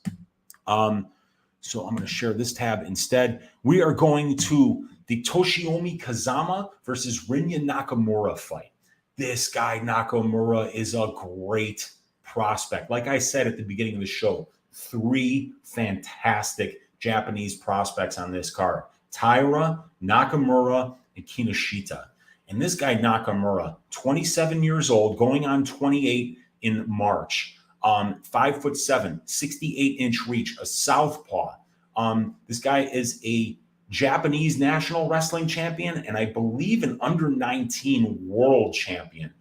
S1: So I'm going to share this tab instead. We are going to the Toshiomi Kazama versus Rinya Nakamura fight. This guy, Nakamura, is a great prospect. Like I said at the beginning of the show, 3 fantastic Japanese prospects on this card. Taira, Nakamura, and Kinoshita. And this guy, Nakamura, 27 years old, going on 28 in March. 5'7", 68-inch reach, a southpaw. This guy is a Japanese national wrestling champion, and I believe an under-19 world champion.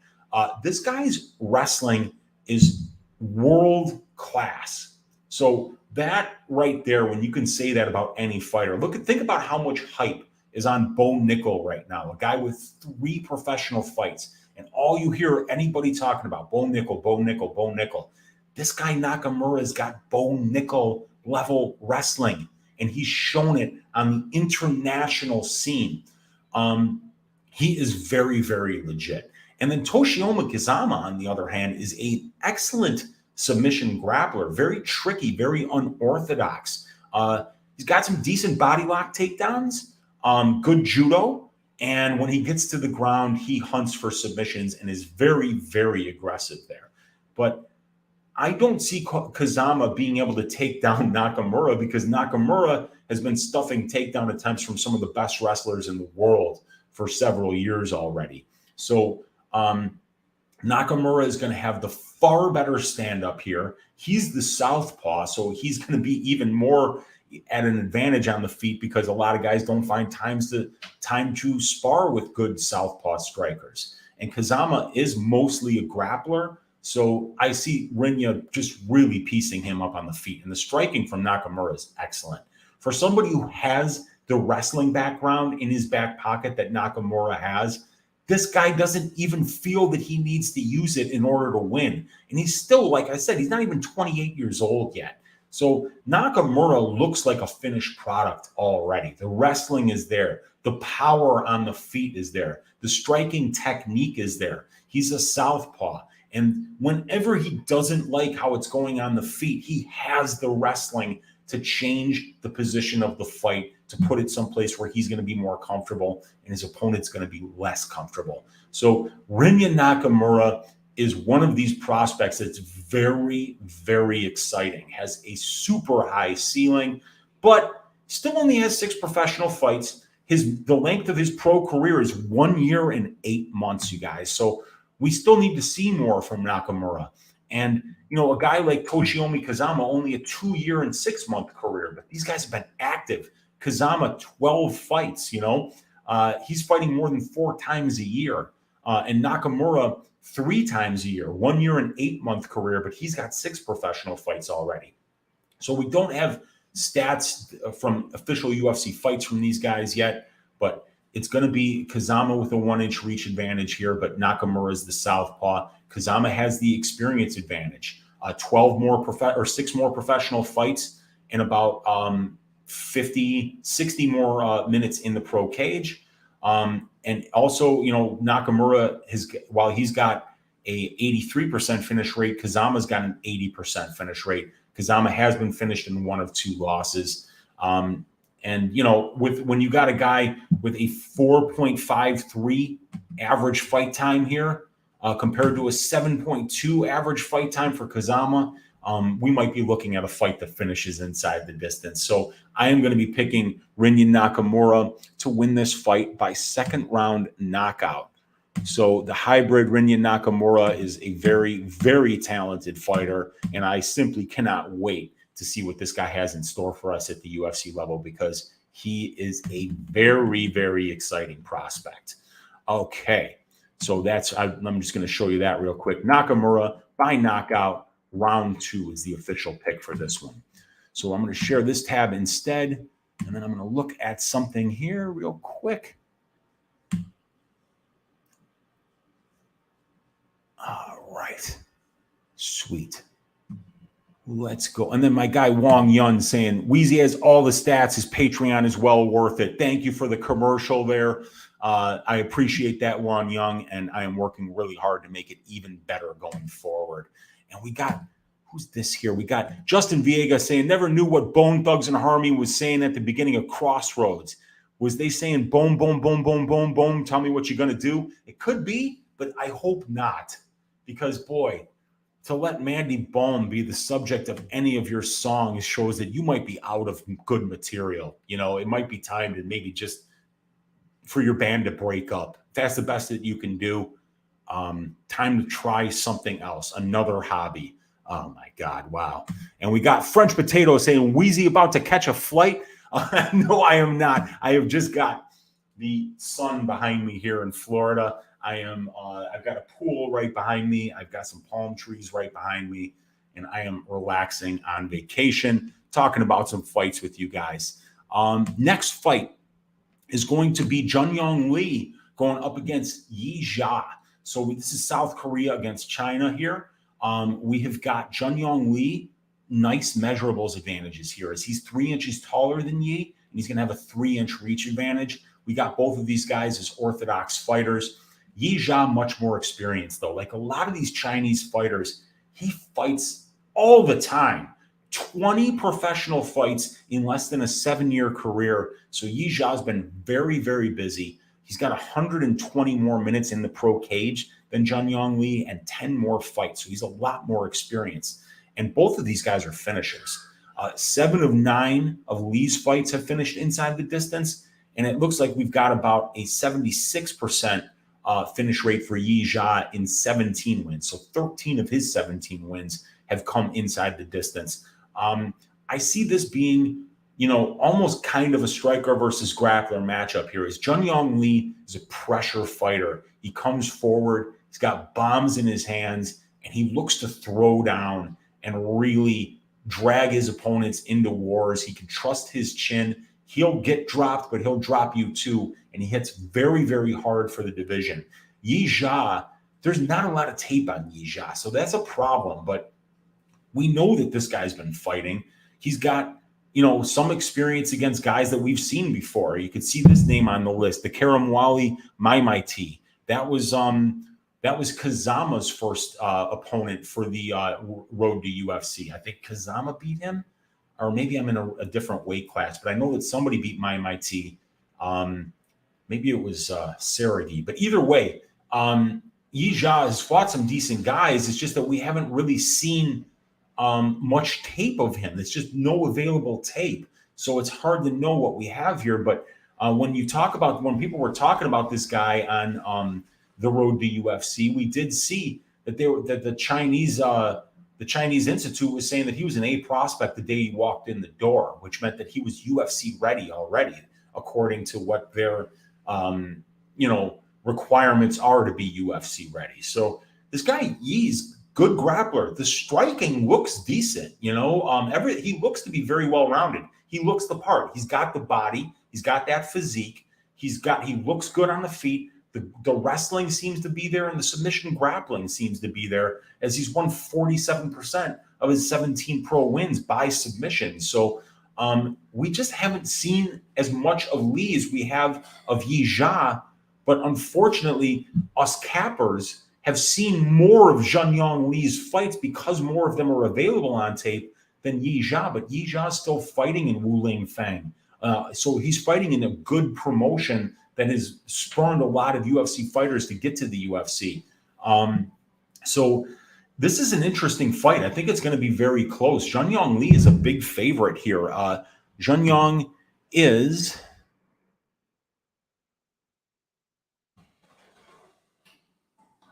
S1: This guy's wrestling is world class. So that right there, when you can say that about any fighter, think about how much hype is on Bo Nickel right now, a guy with 3 professional fights, and all you hear anybody talking about, Bo Nickel, Bo Nickel, Bo Nickel. This guy Nakamura's got Bo Nickel level wrestling, and he's shown it on the international scene. He is very, very legit. And then Toshiomi Kazama, on the other hand, is an excellent submission grappler, very tricky, very unorthodox. He's got some decent body lock takedowns, good judo, and when he gets to the ground, he hunts for submissions and is very, very aggressive there. But I don't see Kazama being able to take down Nakamura because Nakamura has been stuffing takedown attempts from some of the best wrestlers in the world for several years already. So Nakamura is going to have the far better stand-up here. He's the southpaw, so he's going to be even more at an advantage on the feet because a lot of guys don't find time to spar with good southpaw strikers. And Kazama is mostly a grappler, so I see Rinya just really piecing him up on the feet. And the striking from Nakamura is excellent. For somebody who has the wrestling background in his back pocket that Nakamura has, this guy doesn't even feel that he needs to use it in order to win. And he's still, like I said, he's not even 28 years old yet. So Nakamura looks like a finished product already. The wrestling is there. The power on the feet is there. The striking technique is there. He's a southpaw. And whenever he doesn't like how it's going on the feet, he has the wrestling to change the position of the fight, to put it someplace where he's going to be more comfortable and his opponent's going to be less comfortable. So Rinya Nakamura is one of these prospects that's very, very exciting, has a super high ceiling, but still only has 6 professional fights. The length of his pro career is 1 year and 8 months, you guys. So we still need to see more from Nakamura. And, you know, a guy like Toshiomi Kazama, only a 2 year and 6 month career, but these guys have been active. Kazama, 12 fights, you know. He's fighting more than 4 times a year. And Nakamura, 3 times a year, 1 year and 8 month career, but he's got 6 professional fights already. So we don't have stats from official UFC fights from these guys yet, but it's going to be Kazama with a 1-inch reach advantage here, but Nakamura is the southpaw. Kazama has the experience advantage. 6 more professional fights and about 60 more minutes in the pro cage. And also, you know, Nakamura, while he's got a 83% finish rate, Kazama's got an 80% finish rate. Kazama has been finished in 1 of 2 losses. And, you know, when you got a guy with a 4.53 average fight time here, compared to a 7.2 average fight time for Kazama, we might be looking at a fight that finishes inside the distance. So I am going to be picking Rinya Nakamura to win this fight by 2nd round knockout. So the hybrid Rinya Nakamura is a very, very talented fighter, and I simply cannot wait to see what this guy has in store for us at the UFC level, because he is a very, very exciting prospect. Okay, so I'm just going to show you that real quick. Nakamura by knockout, round 2 is the official pick for this one. So I'm going to share this tab instead, and then I'm going to look at something here real quick. All right, sweet. Let's go. And then my guy Wong Yun saying, Weezy has all the stats. His Patreon is well worth it. Thank you for the commercial there. I appreciate that, Wong Young, and I am working really hard to make it even better going forward. And we got, who's this here? We got Justin Viega saying, never knew what Bone Thugs and Harmony was saying at the beginning of Crossroads. Was they saying, boom, boom, boom, boom, boom, boom, tell me what you're going to do? It could be, but I hope not. Because, boy, to let Mandy Bum be the subject of any of your songs shows that you might be out of good material. You know, it might be time to maybe just for your band to break up. If that's the best that you can do, time to try something else, another hobby. Oh, my God. Wow. And we got French Potato saying, Weezy about to catch a flight? No, I am not. I have just got the sun behind me here in Florida. I've got a pool right behind me. I've got some palm trees right behind me, and I am relaxing on vacation, talking about some fights with you guys. Next fight is going to be Jeong-Yeong Lee going up against Yi Zha. So this is South Korea against China here. We have got Jeong-Yeong Lee, nice measurables advantages here, as he's 3 inches taller than Yi, and he's going to have a 3-inch reach advantage. We got both of these guys as orthodox fighters. Yi Zha, much more experienced, though. Like a lot of these Chinese fighters, he fights all the time. 20 professional fights in less than a 7-year career. So Yi Zha's been very, very busy. He's got 120 more minutes in the pro cage than Jeong-Yeong Lee and 10 more fights. So he's a lot more experienced. And both of these guys are finishers. 7 of 9 of Lee's fights have finished inside the distance. And it looks like we've got about a 76% finish rate for Yi Zha in 17 wins. So 13 of his 17 wins have come inside the distance. I see this being, almost kind of a striker versus grappler matchup here. Is Jeong-Yeong Lee is a pressure fighter. He comes forward, he's got bombs in his hands, and he looks to throw down and really drag his opponents into wars. He can trust his chin. He'll get dropped, but he'll drop you too. And he hits very, very hard for the division. Yi Zha, there's not a lot of tape on Yi Zha, so that's a problem. But we know that this guy's been fighting. He's got, some experience against guys that we've seen before. You can see this name on the list, the Karamwali Maimaiti. That was Kazama's first opponent for the road to UFC. I think Kazama beat him, or maybe I'm in a different weight class, but I know that somebody beat Maimaiti. Maybe it was Saraghi. But either way, Yi Zha has fought some decent guys. It's just that we haven't really seen much tape of him. There's just no available tape. So it's hard to know what we have here. But when people were talking about this guy on the road to UFC, we did see that the Chinese Institute was saying that he was an A prospect the day he walked in the door, which meant that he was UFC ready already, according to what their requirements are to be UFC ready. So this guy Yi's good grappler. The striking looks decent, he looks to be very well rounded. He looks the part. He's got the body. He's got that physique. He looks good on the feet. The wrestling seems to be there, and the submission grappling seems to be there, as he's won 47% of his 17 pro wins by submission. So we just haven't seen as much of Lee as we have of Yi Zha. But unfortunately, us cappers have seen more of Jeong-Yeong Lee's fights because more of them are available on tape than Yi Zha. But Yi Zha is still fighting in Wuling Fang. So he's fighting in a good promotion that has spurned a lot of UFC fighters to get to the UFC. So this is an interesting fight. I think it's going to be very close. Jeong-Yeong Lee is a big favorite here. Jeong-Yeong is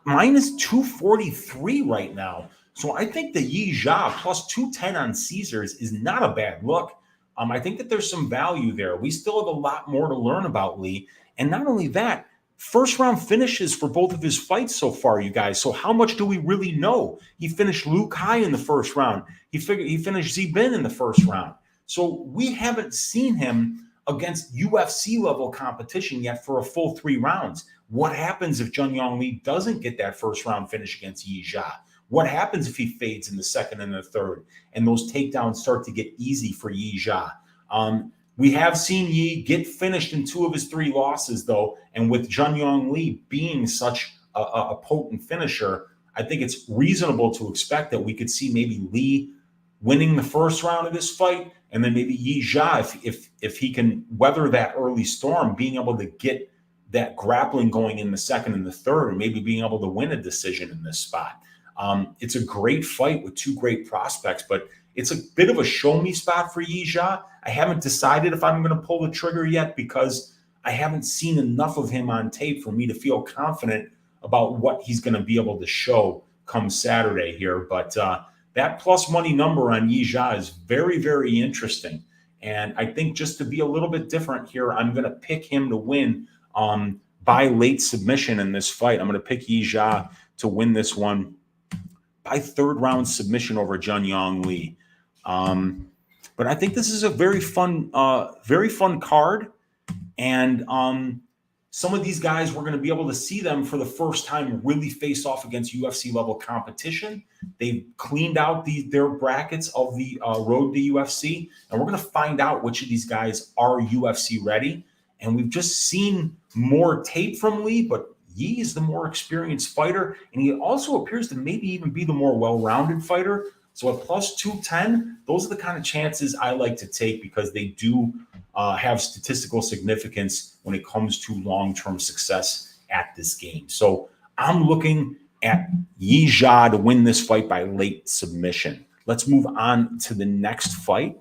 S1: minus 243 right now. So I think the Yi Zha plus 210 on Caesars is not a bad look. I think that there's some value there. We still have a lot more to learn about Lee. And not only that, first round finishes for both of his fights so far, you guys. So how much do we really know? He finished Liu Kai in the first round. He finished Zibin in the first round. So we haven't seen him against UFC level competition yet for a full 3 rounds. What happens if Jeong-Yeong Lee doesn't get that first round finish against Yi Zha? What happens if he fades in the second and the third and those takedowns start to get easy for Yi Zha? We have seen Yi get finished in 2 of his 3 losses, though, and with Jeong-Yeong Lee being such a potent finisher, I think it's reasonable to expect that we could see maybe Lee winning the first round of this fight, and then maybe Yi Zha, if he can weather that early storm, being able to get that grappling going in the second and the third, and maybe being able to win a decision in this spot. It's a great fight with 2 great prospects, but it's a bit of a show me spot for Yi Zha. I haven't decided if I'm going to pull the trigger yet because I haven't seen enough of him on tape for me to feel confident about what he's going to be able to show come Saturday here. But that plus money number on Yi Zha is very, very interesting. And I think just to be a little bit different here, I'm going to pick him to win by late submission in this fight. I'm going to pick Yi Zha to win this one by 3rd round submission over Jeong-Yeong Lee. But I think this is a very fun card. And some of these guys, we're going to be able to see them for the first time really face off against UFC level competition. They've cleaned out their brackets of the road to UFC. And we're going to find out which of these guys are UFC ready. And we've just seen more tape from Lee, but Yi is the more experienced fighter. And he also appears to maybe even be the more well-rounded fighter. So at plus 210, those are the kind of chances I like to take because they do have statistical significance when it comes to long-term success at this game. So I'm looking at Yi Zha to win this fight by late submission. Let's move on to the next fight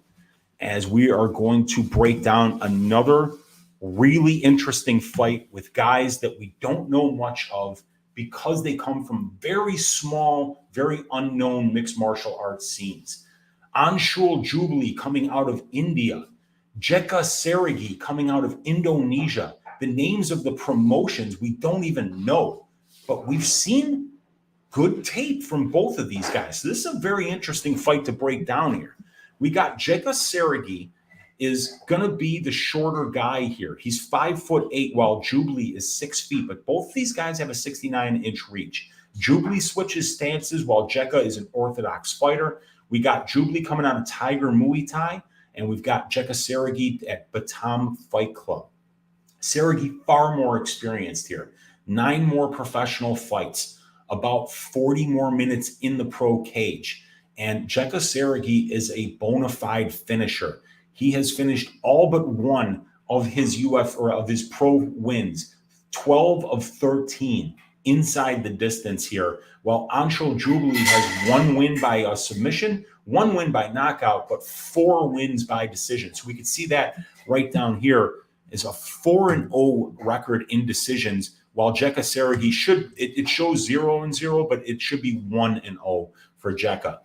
S1: as we are going to break down another really interesting fight with guys that we don't know much of because they come from very small, very unknown mixed martial arts scenes. Anshul Jubli coming out of India. Jeka Saraghi coming out of Indonesia. The names of the promotions we don't even know, but we've seen good tape from both of these guys. So this is a very interesting fight to break down here. We got Jeka Saraghi is going to be the shorter guy here. He's 5'8", while Jubli is 6 feet, but both these guys have a 69-inch reach. Jubli switches stances while Jeka is an orthodox fighter. We got Jubli coming out of Tiger Muay Thai, and we've got Jeka Saraghi at Batam Fight Club. Saraghi far more experienced here. 9 more professional fights, about 40 more minutes in the pro cage. And Jeka Saraghi is a bona fide finisher. He has finished all but one of his of his pro wins, 12 of 13 inside the distance here, while Anshul Jubli has 1 win by a submission, 1 win by knockout, but 4 wins by decision. So we can see that right down here is a 4-0 record in decisions, while Jeka Saraghi it shows 0-0, but it should be 1-0 for Jeka.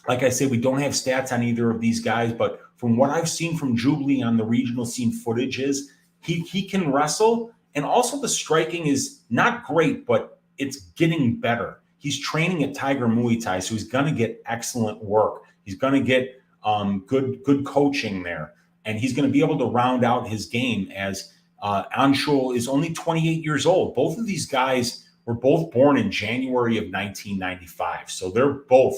S1: Like I said, we don't have stats on either of these guys, but from what I've seen from Jubli on the regional scene footage is he can wrestle, and also the striking is not great, but it's getting better. He's training at Tiger Muay Thai, so he's going to get excellent work. He's going to get good coaching there, and he's going to be able to round out his game as Anshul is only 28 years old. Both of these guys were both born in January of 1995, so they're both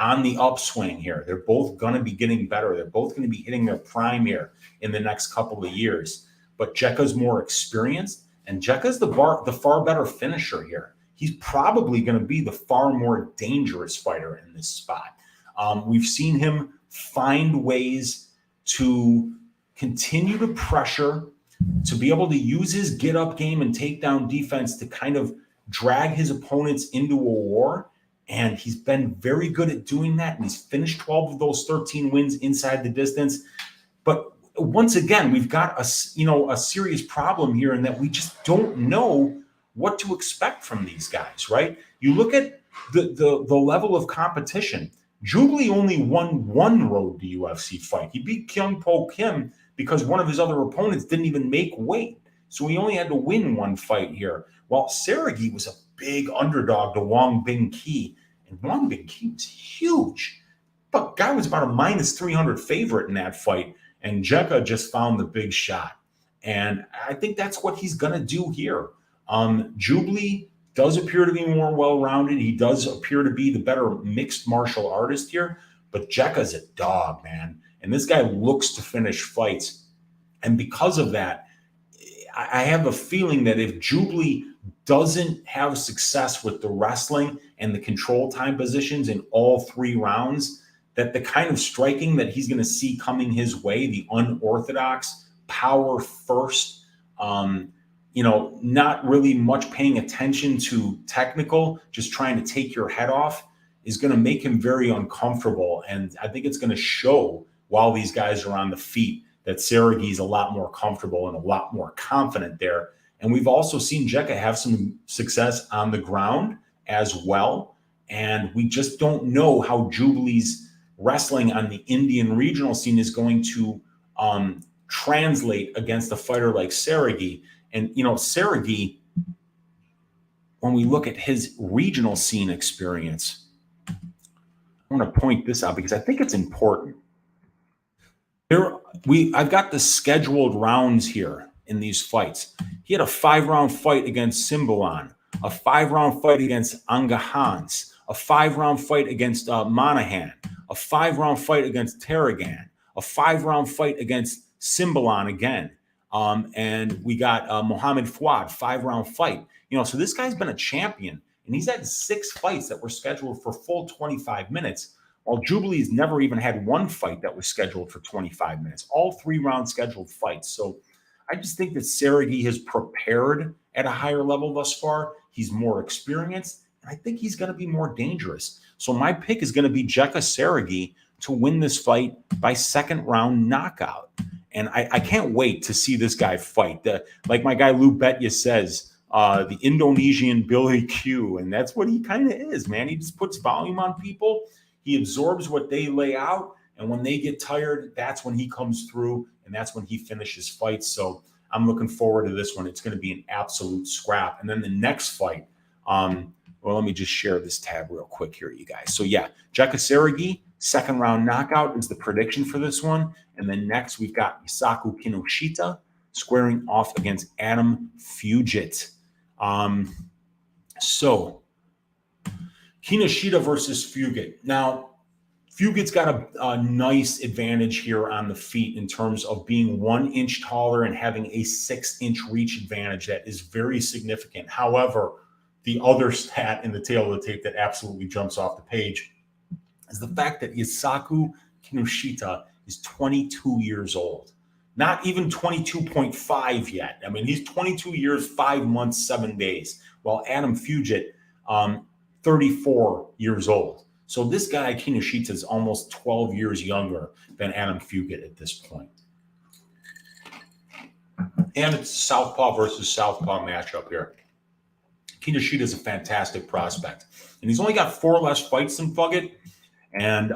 S1: on the upswing here. They're both going to be getting better. They're both going to be hitting their prime here in the next couple of years. But Jeka's more experienced, and Jeka's the far better finisher here. He's probably going to be the far more dangerous fighter in this spot. We've seen him find ways to continue to pressure, to be able to use his get-up game and takedown defense to kind of drag his opponents into a war. And he's been very good at doing that. And he's finished 12 of those 13 wins inside the distance. But once again, we've got a serious problem here in that we just don't know what to expect from these guys, right? You look at the level of competition. Jubli only won 1 road to UFC fight. He beat Kyung-Po Kim because one of his other opponents didn't even make weight. So he only had to win 1 fight here. While Saraghi was a big underdog to Wong Bing Ki, and Wong Bing Ki was huge. But guy was about a -300 favorite in that fight, and Jeka just found the big shot. And I think that's what he's going to do here. Jubli does appear to be more well-rounded. He does appear to be the better mixed martial artist here, but Jeka's a dog, man. And this guy looks to finish fights. And because of that, I have a feeling that if Jubli doesn't have success with the wrestling and the control time positions in all 3 rounds, that the kind of striking that he's going to see coming his way, the unorthodox, power first, not really much paying attention to technical, just trying to take your head off, is going to make him very uncomfortable. And I think it's going to show while these guys are on the feet that Saraghi's a lot more comfortable and a lot more confident there. And we've also seen Jeka have some success on the ground as well. And we just don't know how Jubli's wrestling on the Indian regional scene is going to translate against a fighter like Saraghi. And, Saraghi, when we look at his regional scene experience, I want to point this out because I think it's important. I've got the scheduled rounds here in these fights. He had a 5-round fight against Simbulan, a 5-round fight against Angahans, a 5-round fight against Monahan, a 5-round fight against Tarragan, a 5-round fight against Simbulan again. And we got Mohammed Fouad, 5-round fight. So this guy's been a champion, and he's had 6 fights that were scheduled for full 25 minutes. While Jubilee's never even had 1 fight that was scheduled for 25 minutes, all 3-round scheduled fights. So I just think that Saraghi has prepared at a higher level thus far. He's more experienced, and I think he's going to be more dangerous. So my pick is going to be Jeka Saraghi to win this fight by 2nd-round knockout. And I can't wait to see this guy fight. Like my guy Lou Betya says, the Indonesian Billy Q, and that's what he kind of is, man. He just puts volume on people. He absorbs what they lay out, And when they get tired, that's when he comes through, and that's when he finishes fights. So I'm looking forward to this one. It's going to be an absolute scrap. And then the next fight, well, let me just share this tab real quick here, you guys. So yeah, Jeka Saraghi, second round knockout is the prediction for this one. And then next we've got Yusaku Kinoshita squaring off against Adam Fugitt. So Kinoshita versus Fugitt. Now, Fugitt's got a nice advantage here on the feet in terms of being 1 inch taller and having a 6-inch reach advantage that is very significant. However, the other stat in the tail of the tape that absolutely jumps off the page is the fact that Yusaku Kinoshita is 22 years old. Not even 22.5 yet. I mean, he's 22 years, 5 months, 7 days, while Adam Fugitt, 34 years old. So this guy, Kinoshita, is almost 12 years younger than Adam Fugitt at this point. And it's a southpaw versus southpaw matchup here. Kinoshita is a fantastic prospect. And he's only got 4 less fights than Fugitt. And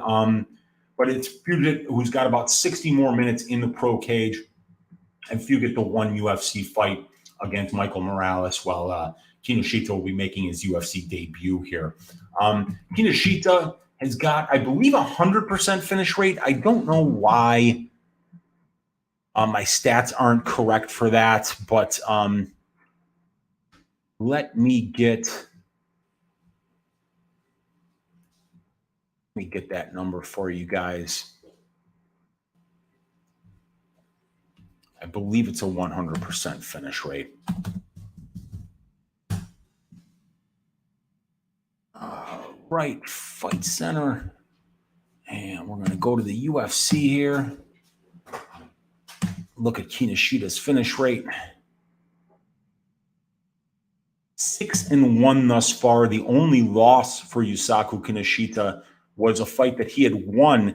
S1: but it's Fugitt who's got about 60 more minutes in the pro cage. And Fugitt the 1 UFC fight against Michael Morales, while Kinoshita will be making his UFC debut here. Kinoshita has got, I believe, 100% finish rate. I don't know why my stats aren't correct for that, but let me get that number for you guys. I believe it's a 100% finish rate. Right, Fight Center. And we're going to go to the UFC here. Look at Kinoshita's finish rate. 6-1 thus far. The only loss for Yusaku Kinoshita was a fight that he had won.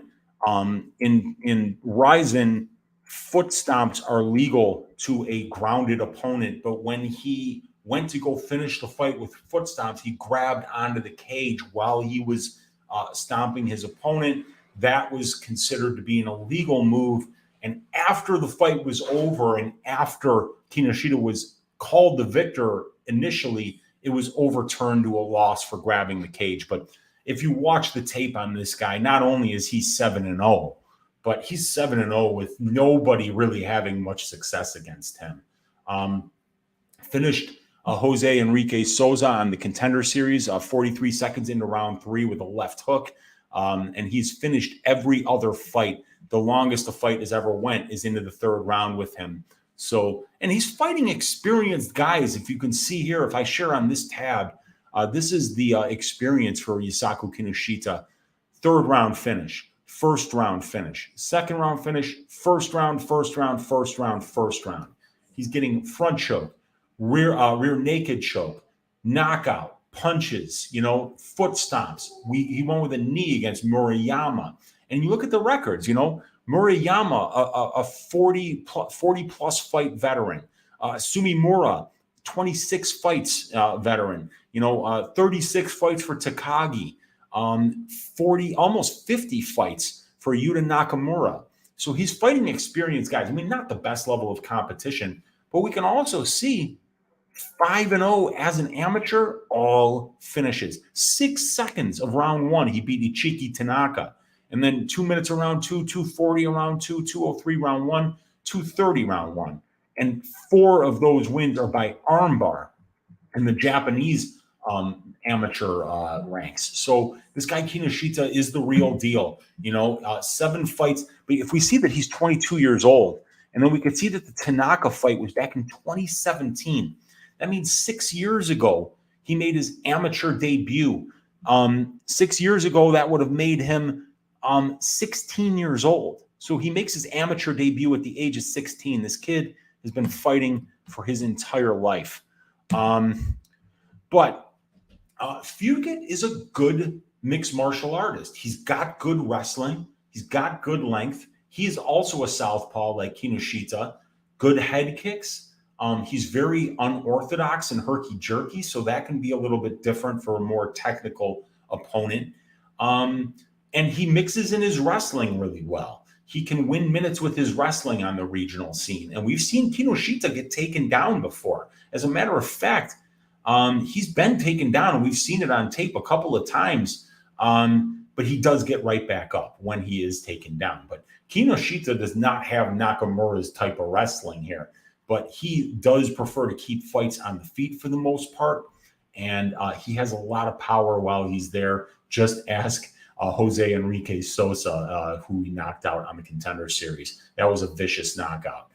S1: In Ryzen, foot stomps are legal to a grounded opponent, but when he went to go finish the fight with foot stomps, he grabbed onto the cage while he was stomping his opponent. That was considered to be an illegal move. And after the fight was over and after Kinoshita was called the victor initially, it was overturned to a loss for grabbing the cage. But if you watch the tape on this guy, not only is he 7-0, but he's 7-0 with nobody really having much success against him. Finished Jose Enrique Souza on the Contender Series, 43 seconds into round 3 with a left hook. And he's finished every other fight. The longest a fight has ever went is into the 3rd round with him. So, and he's fighting experienced guys. If you can see here, if I share on this tab, this is the experience for Yusaku Kinoshita. 3rd round finish, 1st round finish, 2nd round finish, 1st round, 1st round, 1st round, 1st round. He's getting front choke, rear naked choke, knockout, punches, foot stomps. He won with a knee against Murayama. And you look at the records, Murayama, a 40-plus fight veteran. Sumimura, 26 fights veteran. 36 fights for Takagi. almost 50 fights for Yuta Nakamura. So he's fighting experienced guys. I mean, not the best level of competition, but we can also see 5-0 as an amateur, all finishes. 6 seconds of round 1, he beat Ichiki Tanaka. And then 2 minutes of round 2, 2:40 round 2, 2:03 round 1, 2:30 round 1. And 4 of those wins are by armbar in the Japanese amateur ranks. So this guy Kinoshita is the real deal. 7 fights. But if we see that he's 22 years old, and then we could see that the Tanaka fight was back in 2017. That means 6 years ago, he made his amateur debut. 6 years ago, that would have made him 16 years old. So he makes his amateur debut at the age of 16. This kid has been fighting for his entire life. But Fugitt is a good mixed martial artist. He's got good wrestling. He's got good length. He's also a southpaw like Kinoshita. Good head kicks. He's very unorthodox and herky-jerky, so that can be a little bit different for a more technical opponent. And and he mixes in his wrestling really well. He can win minutes with his wrestling on the regional scene. And we've seen Kinoshita get taken down before. As a matter of fact, he's been taken down, and we've seen it on tape a couple of times. But he does get right back up when he is taken down. But Kinoshita does not have Nakamura's type of wrestling here. But he does prefer to keep fights on the feet for the most part. And he has a lot of power while he's there. Just ask Jose Enrique Sosa, who he knocked out on the Contender Series. That was a vicious knockout.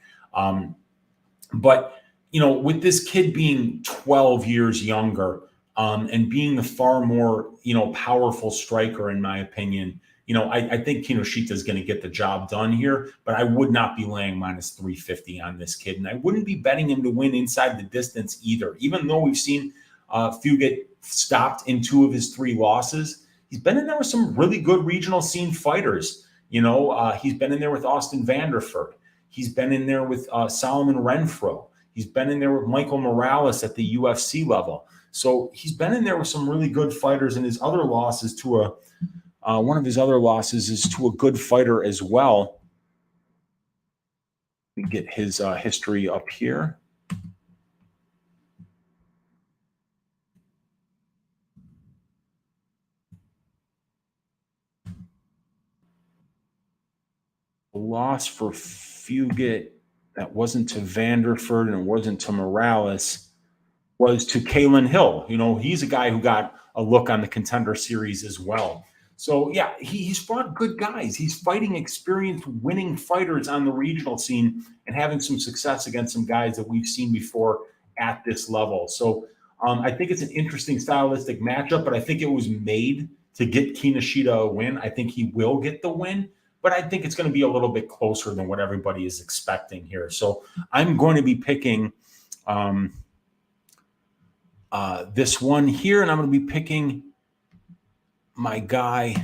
S1: But, with this kid being 12 years younger and being the far more, powerful striker, in my opinion, I think Kinoshita is going to get the job done here, but I would not be laying minus 350 on this kid. And I wouldn't be betting him to win inside the distance either, even though we've seen Fugitt stopped in 2 of his 3 losses. He's been in there with some really good regional scene fighters. He's been in there with Austin Vanderford. He's been in there with Solomon Renfro. He's been in there with Michael Morales at the UFC level. So he's been in there with some really good fighters, and his other losses to one of his other losses is to a good fighter as well. We get his history up here. A loss for Fugitt that wasn't to Vanderford and it wasn't to Morales was to Kalen Hill. He's a guy who got a look on the Contender Series as well. So, yeah, he's fought good guys. He's fighting experienced winning fighters on the regional scene and having some success against some guys that we've seen before at this level. So I think it's an interesting stylistic matchup, but I think it was made to get Kinoshita a win. I think he will get the win, but I think it's going to be a little bit closer than what everybody is expecting here. So I'm going to be picking this one here, and I'm going to be picking my guy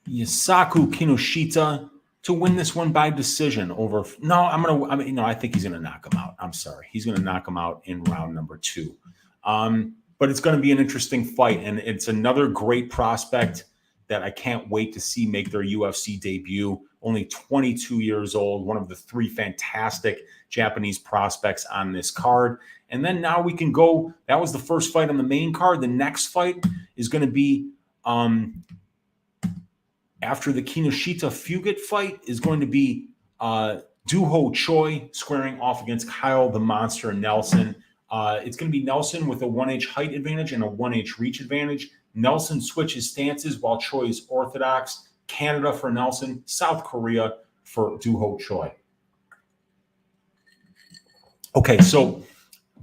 S1: Yusaku Kinoshita to win this one by decision over. No, I think he's going to knock him out. I'm sorry. He's going to knock him out in round number 2. But it's going to be an interesting fight, and it's another great prospect that I can't wait to see make their UFC debut. Only 22 years old, one of the 3 fantastic Japanese prospects on this card. And then now we can go. That was the first fight on the main card. The next fight is going to be after the Kinoshita Fugitt fight is going to be Dooho Choi squaring off against Kyle the Monster Nelson. It's going to be Nelson with a 1H height advantage and a 1H reach advantage. Nelson switches stances while Choi is orthodox. Canada for Nelson, South Korea for Dooho Choi. Okay, so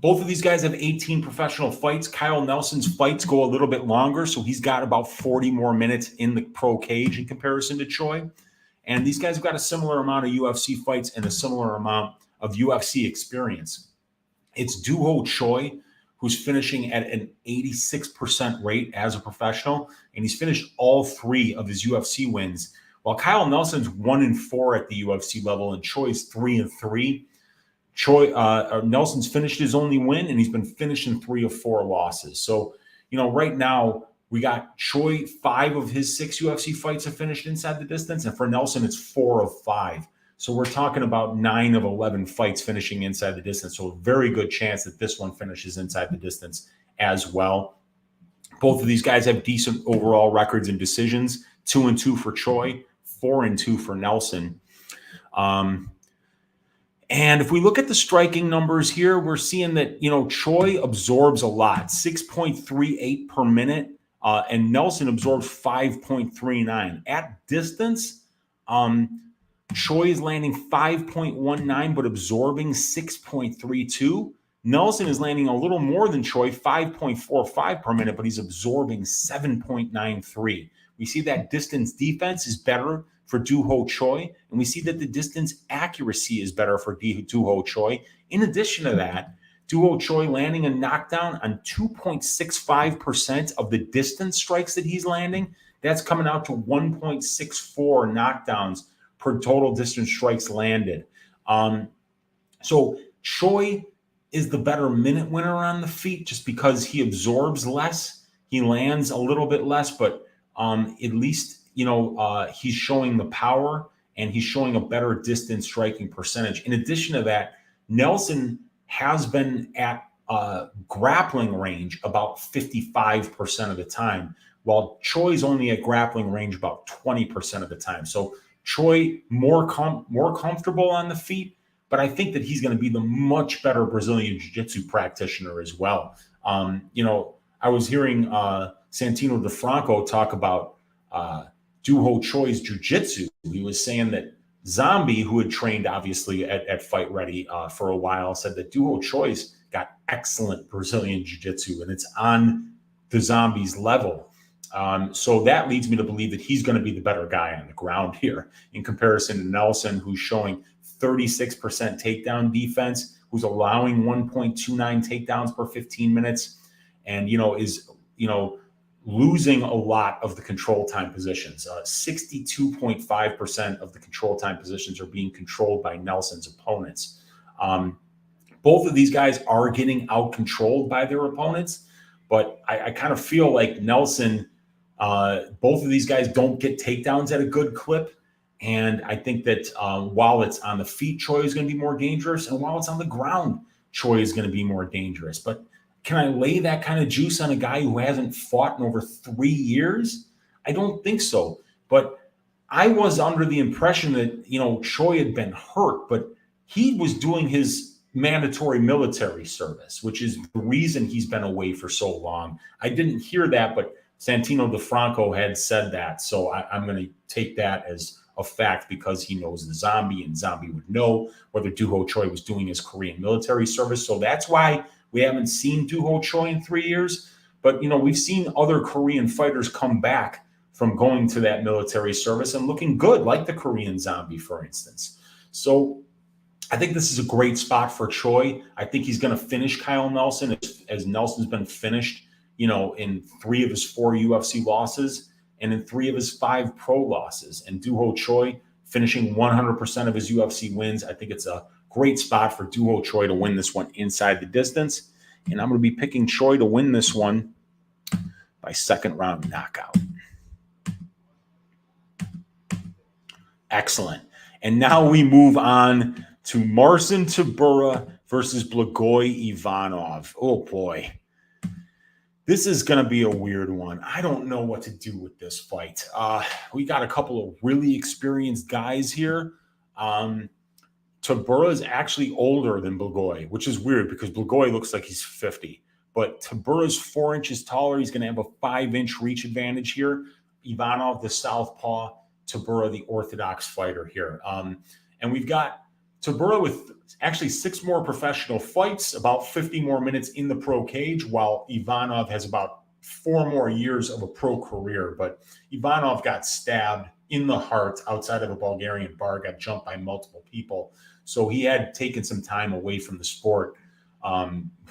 S1: both of these guys have 18 professional fights. Kyle Nelson's fights go a little bit longer, so he's got about 40 more minutes in the pro cage in comparison to Choi. And these guys have got a similar amount of UFC fights and a similar amount of UFC experience. It's Dooho Choi who's finishing at an 86% rate as a professional, and he's finished all 3 of his UFC wins, while Kyle Nelson's 1-4 at the UFC level and Choi's 3-3. Nelson's finished his only win, and he's been finishing 3 of 4 losses. So, right now we got Choi, 5 of his 6 UFC fights have finished inside the distance, and for Nelson, it's 4 of 5. So we're talking about 9 of 11 fights finishing inside the distance. So a very good chance that this one finishes inside the distance as well. Both of these guys have decent overall records and decisions. 2-2 for Choi, 4-2 for Nelson. And if we look at the striking numbers here, we're seeing that, Choi absorbs a lot, 6.38 per minute, and Nelson absorbs 5.39. At distance, Choi is landing 5.19, but absorbing 6.32. Nelson is landing a little more than Choi, 5.45 per minute, but he's absorbing 7.93. We see that distance defense is better for Dooho Choi, and we see that the distance accuracy is better for Dooho Choi. In addition to that, Dooho Choi landing a knockdown on 2.65% of the distance strikes that he's landing. That's coming out to 1.64 knockdowns per total distance strikes landed. So Choi is the better minute winner on the feet just because he absorbs less. He lands a little bit less, but at least he's showing the power and he's showing a better distance striking percentage. In addition to that, Nelson has been at grappling range about 55% of the time, while Choi's only at grappling range about 20% of the time. So Choi more comfortable on the feet, but I think that he's going to be the much better Brazilian Jiu-Jitsu practitioner as well. I was hearing Santino DeFranco talk about Dooho Choi's Jiu-Jitsu. He was saying that Zombie, who had trained obviously at Fight Ready for a while, said that Dooho Choi's got excellent Brazilian Jiu-Jitsu, and it's on the Zombie's level. So that leads me to believe that he's going to be the better guy on the ground here in comparison to Nelson, who's showing 36% takedown defense, who's allowing 1.29 takedowns per 15 minutes, and is losing a lot of the control time positions. 62.5% of the control time positions are being controlled by Nelson's opponents. Both of these guys are getting out controlled by their opponents, but I kind of feel like Nelson, both of these guys don't get takedowns at a good clip. And I think that while it's on the feet, Choi is going to be more dangerous. And while it's on the ground, Choi is going to be more dangerous. But can I lay that kind of juice on a guy who hasn't fought in over 3 years? I don't think so. But I was under the impression that, Choi had been hurt, but he was doing his mandatory military service, which is the reason he's been away for so long. I didn't hear that, but Santino DeFranco had said that. So I'm going to take that as a fact because he knows the Zombie, and Zombie would know whether Dooho Choi was doing his Korean military service. So that's why we haven't seen Dooho Choi in 3 years. But, we've seen other Korean fighters come back from going to that military service and looking good, like the Korean Zombie, for instance. So I think this is a great spot for Choi. I think he's going to finish Kyle Nelson as Nelson's been finished, in 3 of his 4 UFC losses and in 3 of his 5 pro losses. And Dooho Choi finishing 100% of his UFC wins. I think it's a great spot for Dooho Choi to win this one inside the distance. And I'm going to be picking Choi to win this one by second round knockout. Excellent. And now we move on to Marcin Tybura versus Blagoy Ivanov. Oh, boy. This is going to be a weird one. I don't know what to do with this fight. We got a couple of really experienced guys here. Tybura is actually older than Blagoy, which is weird because Blagoy looks like he's 50. But Tybura's 4 inches taller. He's going to have a 5-inch reach advantage here. Ivanov, the southpaw. Tybura, the orthodox fighter here. And we've got Tybura with actually 6 more professional fights, about 50 more minutes in the pro cage, while Ivanov has about 4 more years of a pro career. But Ivanov got stabbed in the heart outside of a Bulgarian bar, got jumped by multiple people. So he had taken some time away from the sport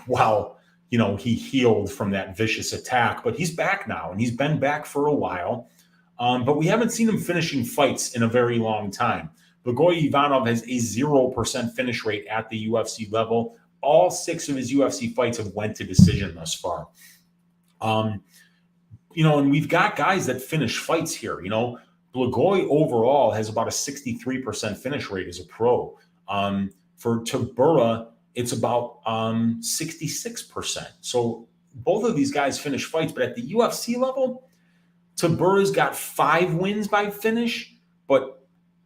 S1: while, he healed from that vicious attack. But he's back now, and he's been back for a while. But we haven't seen him finishing fights in a very long time. Blagoy Ivanov has a 0% finish rate at the UFC level. All 6 of his UFC fights have went to decision thus far. And we've got guys that finish fights here. Blagoy overall has about a 63% finish rate as a pro. For Tybura, it's about 66%. So both of these guys finish fights, but at the UFC level, Tybura's got 5 wins by finish, but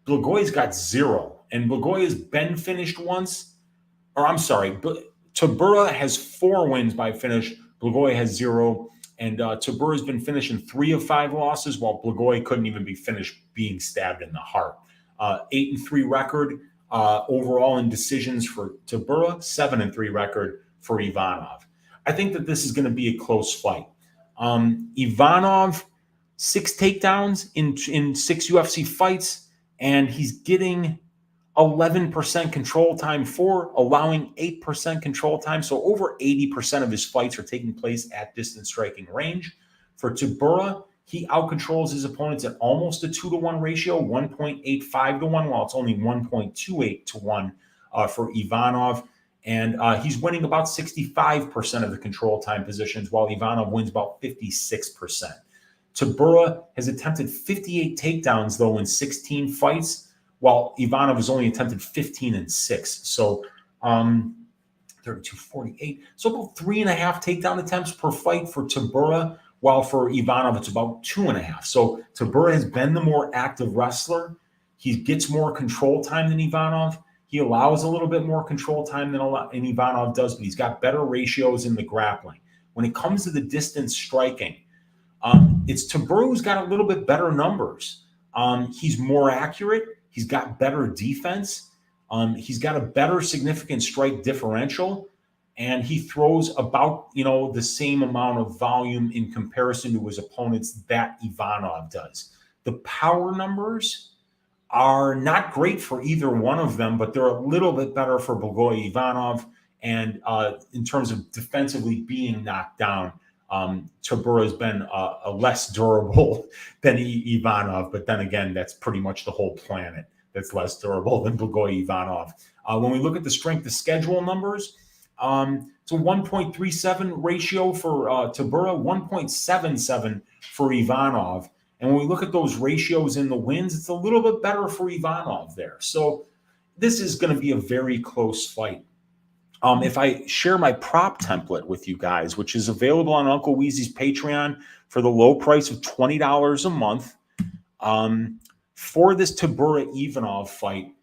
S1: Blagoy's got 0. And Blagoy has been finished once. Or I'm sorry, Tybura has 4 wins by finish. Blagoy has 0. And Tybura's been finished in 3 of 5 losses, while Blagoy couldn't even be finished being stabbed in the heart. 8-3 record overall in decisions for Tybura, 7-3 record for Ivanov. I think that this is going to be a close fight. Ivanov, 6 takedowns in 6 UFC fights, and he's getting 11% control time allowing 8% control time. So over 80% of his fights are taking place at distance striking range. For Tybura, he outcontrols his opponents at almost a 2-to-1 ratio, 1.85 to 1, while it's only 1.28 to 1 for Ivanov. And he's winning about 65% of the control time positions, while Ivanov wins about 56%. Tybura has attempted 58 takedowns, though, in 16 fights, while Ivanov has only attempted 15 and 6. So 32, 48. So about 3.5 takedown attempts per fight for Tybura, while for Ivanov, it's about 2.5. So Tybura has been the more active wrestler. He gets more control time than Ivanov. He allows a little bit more control time than Ivanov does, but he's got better ratios in the grappling. When it comes to the distance striking, it's Tybura who's got a little bit better numbers. He's more accurate. He's got better defense. He's got a better significant strike differential, and he throws about, the same amount of volume in comparison to his opponents that Ivanov does. The power numbers are not great for either one of them, but they're a little bit better for Blagoy Ivanov. And in terms of defensively being knocked down, Tybura has been less durable than Ivanov. But then again, that's pretty much the whole planet that's less durable than Blagoy Ivanov. When we look at the strength of schedule numbers, it's a 1.37 ratio for Tybura, 1.77 for Ivanov. And when we look at those ratios in the wins, it's a little bit better for Ivanov there. So this is going to be a very close fight. If I share my prop template with you guys, which is available on Uncle Weezy's Patreon for the low price of $20 a month, for this Tybura Ivanov fight,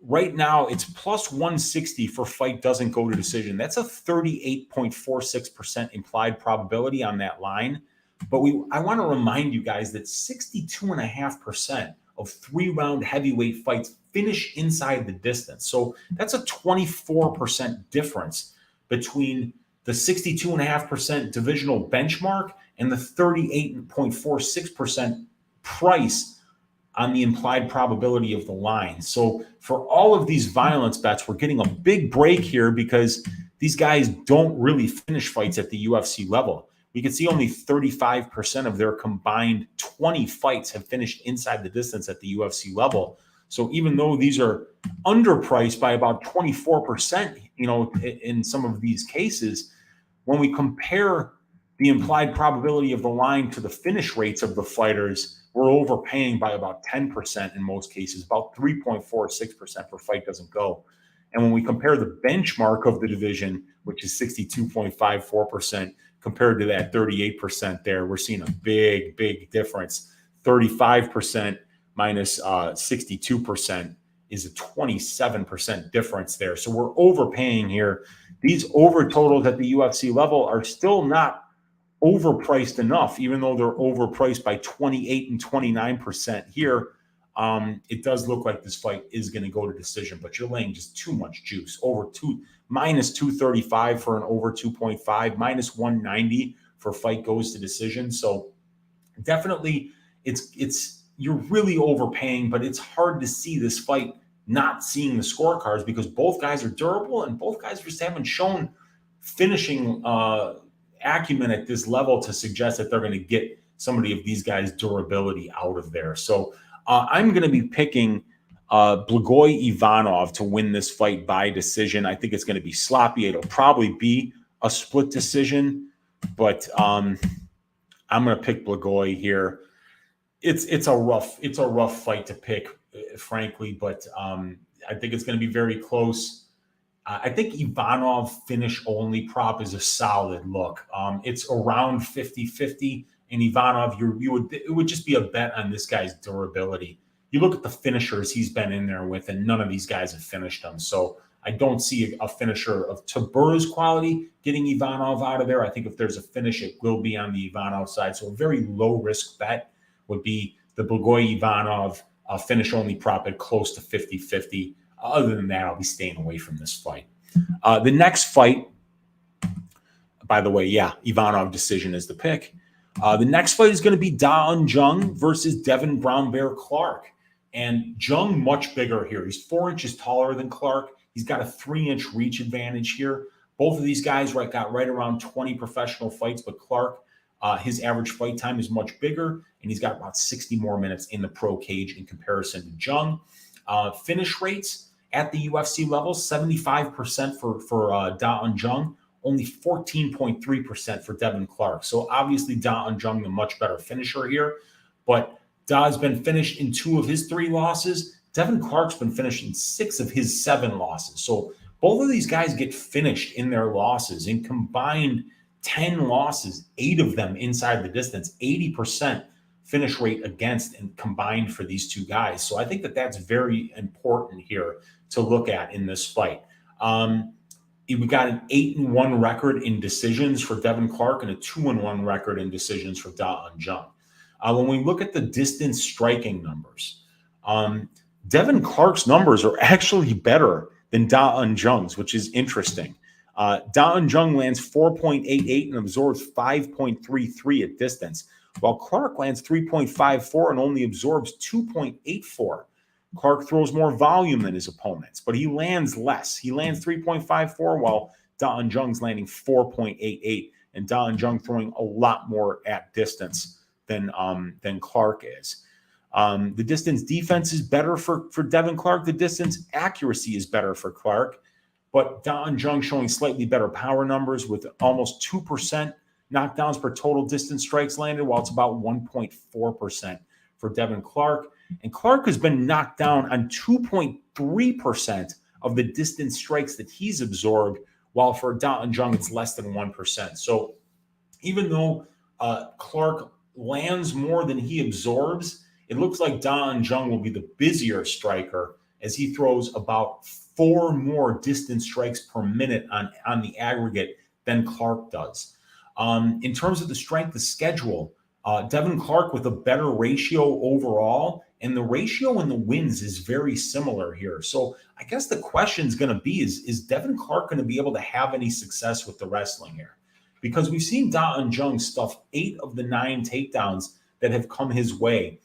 S1: right now it's plus 160 for fight doesn't go to decision. That's a 38.46% implied probability on that line. But I want to remind you guys that 62.5% of 3-round heavyweight fights finish inside the distance. So that's a 24% difference between the 62.5% divisional benchmark and the 38.46% price on the implied probability of the line. So for all of these violence bets, we're getting a big break here because these guys don't really finish fights at the UFC level. We can see only 35% of their combined 20 fights have finished inside the distance at the UFC level. So even though these are underpriced by about 24%, in some of these cases, when we compare the implied probability of the line to the finish rates of the fighters, we're overpaying by about 10% in most cases, about 3.46% per fight doesn't go. And when we compare the benchmark of the division, which is 62.54%, compared to that 38% there, we're seeing a big, big difference. 35% minus 62% is a 27% difference there. So we're overpaying here. These over totals at the UFC level are still not overpriced enough, even though they're overpriced by 28 and 29% here. It does look like this fight is going to go to decision, but you're laying just too much juice. Minus 235 for an over 2.5, minus 190 for fight goes to decision. So definitely you're really overpaying, but it's hard to see this fight not seeing the scorecards because both guys are durable and both guys just haven't shown finishing acumen at this level to suggest that they're going to get somebody of these guys' durability out of there. So I'm going to be picking Blagoy Ivanov to win this fight by decision. I think it's going to be sloppy. It'll probably be a split decision, but I'm going to pick Blagoy here. It's a rough fight to pick, frankly, but I think it's going to be very close. I think Ivanov finish only prop is a solid look. It's around 50-50. And Ivanov, it would just be a bet on this guy's durability. You look at the finishers he's been in there with, and none of these guys have finished him. So I don't see a finisher of Tybura's quality getting Ivanov out of there. I think if there's a finish, it will be on the Ivanov side. So a very low-risk bet would be the Blagoy Ivanov finish-only prop at close to 50-50. Other than that, I'll be staying away from this fight. The next fight, by the way, Ivanov decision is the pick. The next fight is going to be Jung versus Devin Brown Bear Clark. And Jung much bigger here. He's 4 inches taller than Clark. He's got a 3-inch reach advantage here. Both of these guys got right around 20 professional fights, but Clark, his average fight time is much bigger, and he's got about 60 more minutes in the pro cage in comparison to Jung. Finish rates at the UFC level, 75% for Jung, only 14.3% for Devin Clark. So obviously Da Jung, the much better finisher here, but Da's been finished in 2 of his 3 losses. Devin Clark's been finished in 6 of his 7 losses. So both of these guys get finished in their losses. In combined 10 losses, 8 of them inside the distance, 80% finish rate against and combined for these 2 guys. So I think that that's very important here to look at in this fight. We got an 8-1 record in decisions for Devin Clark and a 2-1 record in decisions for Da Jung. When we look at the distance striking numbers, Devin Clark's numbers are actually better than Da Jung's, which is interesting. Da Jung lands 4.88 and absorbs 5.33 at distance, while Clark lands 3.54 and only absorbs 2.84. Clark throws more volume than his opponents, but he lands less. He lands 3.54, while Da Jung's landing 4.88, and Da Jung throwing a lot more at distance than Clark is. The distance defense is better for Devin Clark. The distance accuracy is better for Clark, but Da Jung showing slightly better power numbers with almost 2% knockdowns per total distance strikes landed, while it's about 1.4% for Devin Clark. And Clark has been knocked down on 2.3% of the distance strikes that he's absorbed, while for Da Jung it's less than 1%. So even though Clark lands more than he absorbs, it looks like Da Jung will be the busier striker as he throws about 4 more distance strikes per minute on the aggregate than Clark does. In terms of the strength of schedule, Devin Clark with a better ratio overall, and the ratio in the wins is very similar here. So I guess the question is going to be, is Devin Clark going to be able to have any success with the wrestling here? Because we've seen Da Jung stuff 8 of the 9 takedowns that have come his way.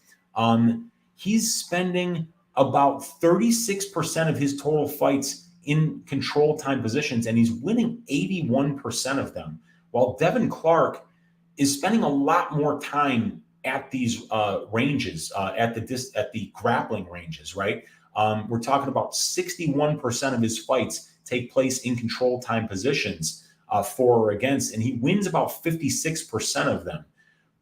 S1: He's spending about 36% of his total fights in control time positions, and he's winning 81% of them, while Devin Clark is spending a lot more time at these ranges, at the grappling ranges, right? We're talking about 61% of his fights take place in control time positions, for or against, and he wins about 56% of them.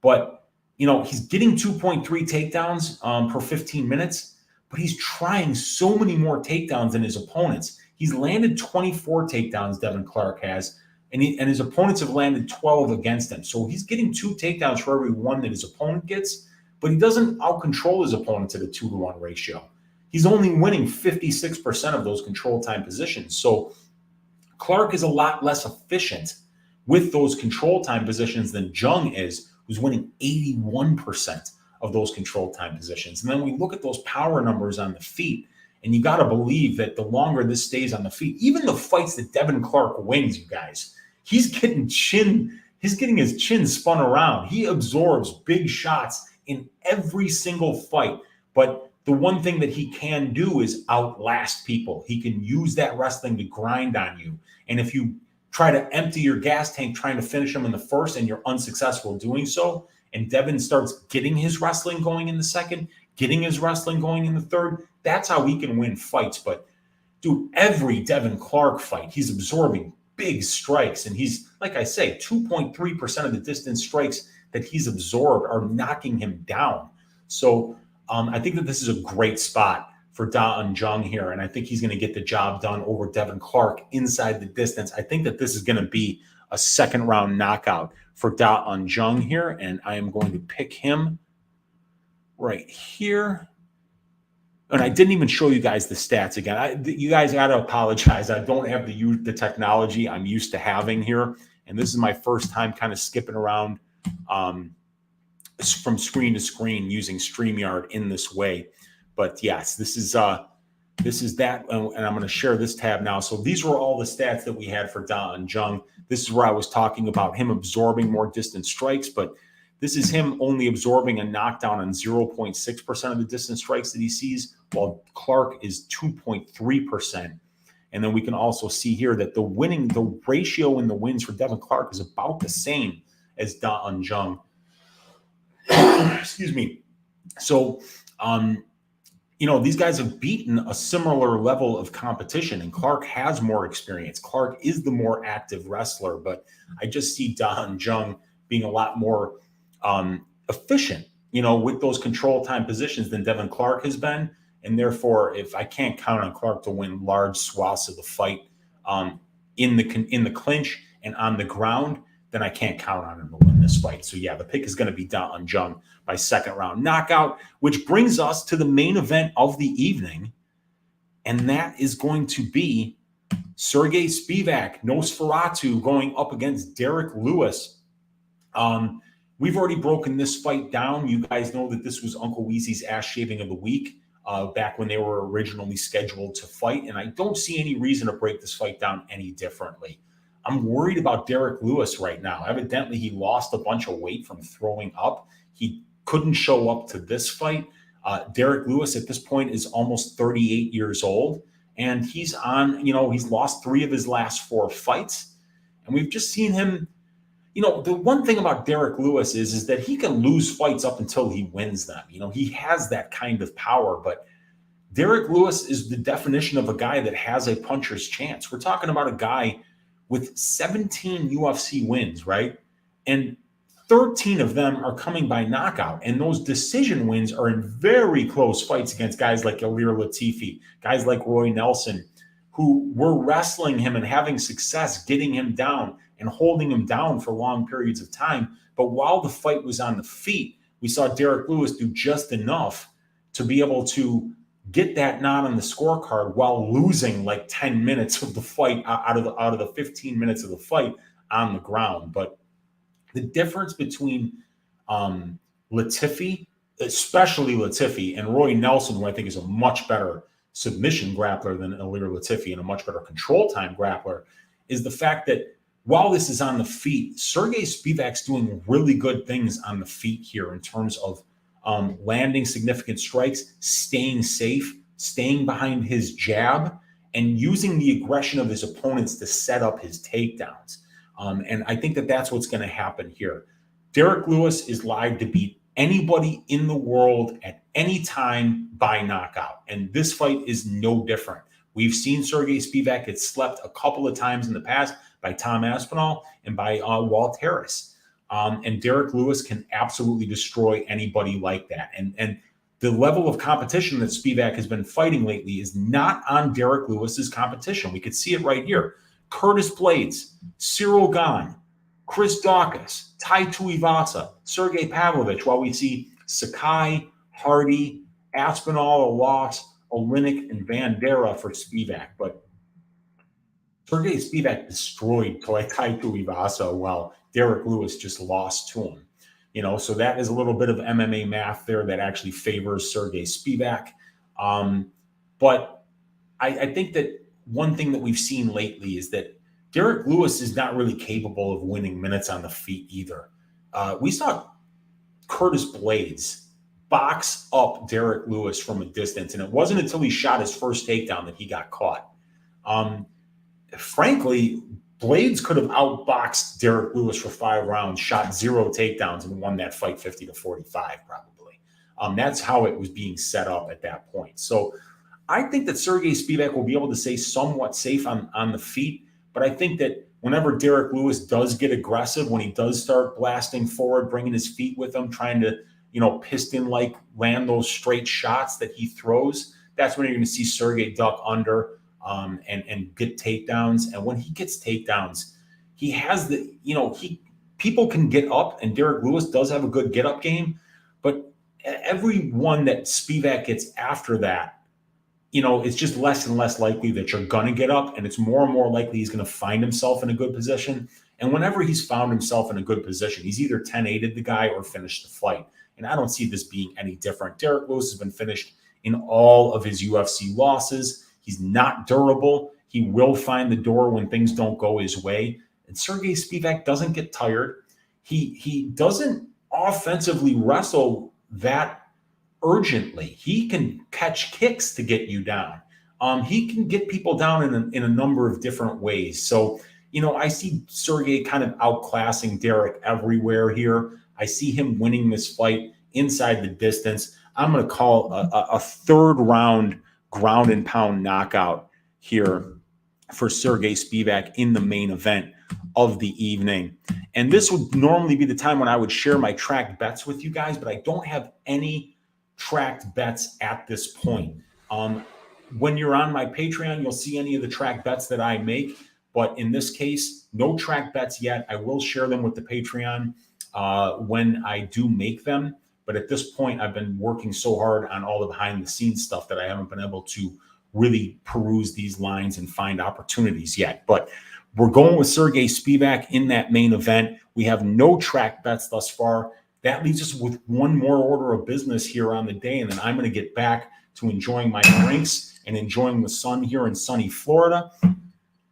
S1: But, he's getting 2.3 takedowns per 15 minutes, but he's trying so many more takedowns than his opponents. He's landed 24 takedowns, Devin Clark has, and his opponents have landed 12 against him. So he's getting 2 takedowns for every 1 that his opponent gets, but he doesn't out-control his opponents at a 2-to-1 ratio. He's only winning 56% of those control time positions. So Clark is a lot less efficient with those control time positions than Jung is, who's winning 81% of those control time positions. And then we look at those power numbers on the feet, and you got to believe that the longer this stays on the feet, even the fights that Devin Clark wins, you guys, he's getting his chin spun around. He absorbs big shots in every single fight. But the one thing that he can do is outlast people. He can use that wrestling to grind on you. And if you try to empty your gas tank trying to finish him in the first and you're unsuccessful doing so, and Devin starts getting his wrestling going in the second, getting his wrestling going in the third, that's how he can win fights. But dude, every Devin Clark fight, he's absorbing big strikes. And he's, like I say, 2.3% of the distance strikes that he's absorbed are knocking him down. So I think that this is a great spot for Da Jung here. And I think he's going to get the job done over Devin Clark inside the distance. I think that this is going to be a 2nd round knockout for Da Jung here. And I am going to pick him right here. And I didn't even show you guys the stats again. You guys got to apologize. I don't have the technology I'm used to having here. And this is my first time kind of skipping around from screen to screen using StreamYard in this way. But yes, this is that. And I'm going to share this tab now. So these were all the stats that we had for Da Jung. This is where I was talking about him absorbing more distance strikes, but this is him only absorbing a knockdown on 0.6% of the distance strikes that he sees, while Clark is 2.3%. And then we can also see here that the ratio in the wins for Devin Clark is about the same as Da Jung. Excuse me. So these guys have beaten a similar level of competition, and Clark has more experience. Clark is the more active wrestler, but I just see Dooho Jung being a lot more efficient, with those control time positions than Devin Clark has been. And therefore, if I can't count on Clark to win large swaths of the fight in the clinch and on the ground, then I can't count on him to win this fight. So yeah, the pick is going to be Dooho Jung by second round knockout, which brings us to the main event of the evening. And that is going to be Sergey Spivac, Nosferatu, going up against Derek Lewis. We've already broken this fight down. You guys know that this was Uncle Weezy's ass shaving of the week back when they were originally scheduled to fight. And I don't see any reason to break this fight down any differently. I'm worried about Derek Lewis right now. Evidently, he lost a bunch of weight from throwing up. He couldn't show up to this fight. Derek Lewis at this point is almost 38 years old, and he's lost 3 of his last 4 fights. And we've just seen him, the one thing about Derek Lewis is that he can lose fights up until he wins them. He has that kind of power, but Derek Lewis is the definition of a guy that has a puncher's chance. We're talking about a guy with 17 UFC wins, right? And 13 of them are coming by knockout. And those decision wins are in very close fights against guys like Ilir Latifi, guys like Roy Nelson, who were wrestling him and having success getting him down and holding him down for long periods of time. But while the fight was on the feet, we saw Derek Lewis do just enough to be able to get that nod on the scorecard while losing like 10 minutes of the fight out of the 15 minutes of the fight on the ground. But the difference between Latifi, especially Latifi, and Roy Nelson, who I think is a much better submission grappler than Ilir Latifi and a much better control time grappler, is the fact that while this is on the feet, Sergey Spivac's doing really good things on the feet here in terms of landing significant strikes, staying safe, staying behind his jab, and using the aggression of his opponents to set up his takedowns. And I think that that's what's going to happen here. Derek Lewis is live to beat anybody in the world at any time by knockout. And this fight is no different. We've seen Sergey Spivac get slept a couple of times in the past by Tom Aspinall and by Walt Harris. And Derek Lewis can absolutely destroy anybody like that. And the level of competition that Spivac has been fighting lately is not on Derek Lewis's competition. We could see it right here. Curtis Blades, Cyril Gahn, Chris Daukaus, Tai Tuivasa, Sergey Pavlovich, while we see Sakai, Hardy, Aspinall, Alois, Olynyk, and Bandera for Spivac. But Sergey Spivac destroyed Tai Tuivasa while Derek Lewis just lost to him. So that is a little bit of MMA math there that actually favors Sergey Spivac. But I think that one thing that we've seen lately is that Derek Lewis is not really capable of winning minutes on the feet either. We saw Curtis Blades box up Derek Lewis from a distance, and it wasn't until he shot his first takedown that he got caught. Frankly, Blades could have outboxed Derek Lewis for 5 rounds, shot 0 takedowns, and won that fight 50-45 probably. That's how it was being set up at that point. So I think that Sergey Spivac will be able to stay somewhat safe on the feet, but I think that whenever Derek Lewis does get aggressive, when he does start blasting forward, bringing his feet with him, trying to, piston-like land those straight shots that he throws, that's when you're going to see Sergey duck under and get takedowns. And when he gets takedowns, he has people can get up, and Derek Lewis does have a good get-up game, but every one that Spivac gets after that, it's just less and less likely that you're going to get up, and it's more and more likely he's going to find himself in a good position. And whenever he's found himself in a good position, he's either 10-8'd the guy or finished the fight. And I don't see this being any different. Derek Lewis has been finished in all of his UFC losses. He's not durable. He will find the door when things don't go his way. And Sergey Spivac doesn't get tired. He doesn't offensively wrestle that urgently. He can catch kicks to get you down. He can get people down in a number of different ways. So, I see Sergey kind of outclassing Derek everywhere here. I see him winning this fight inside the distance. I'm going to call a third round ground and pound knockout here for Sergey Spivac in the main event of the evening. And this would normally be the time when I would share my tracked bets with you guys, but I don't have any tracked bets at this point. When you're on my Patreon, you'll see any of the tracked bets that I make. But in this case, no tracked bets yet. I will share them with the Patreon when I do make them. But at this point, I've been working so hard on all the behind the scenes stuff that I haven't been able to really peruse these lines and find opportunities yet. But we're going with Sergey Spivac in that main event. We have no track bets thus far. That leaves us with one more order of business here on the day, and then I'm going to get back to enjoying my drinks and enjoying the sun here in sunny Florida.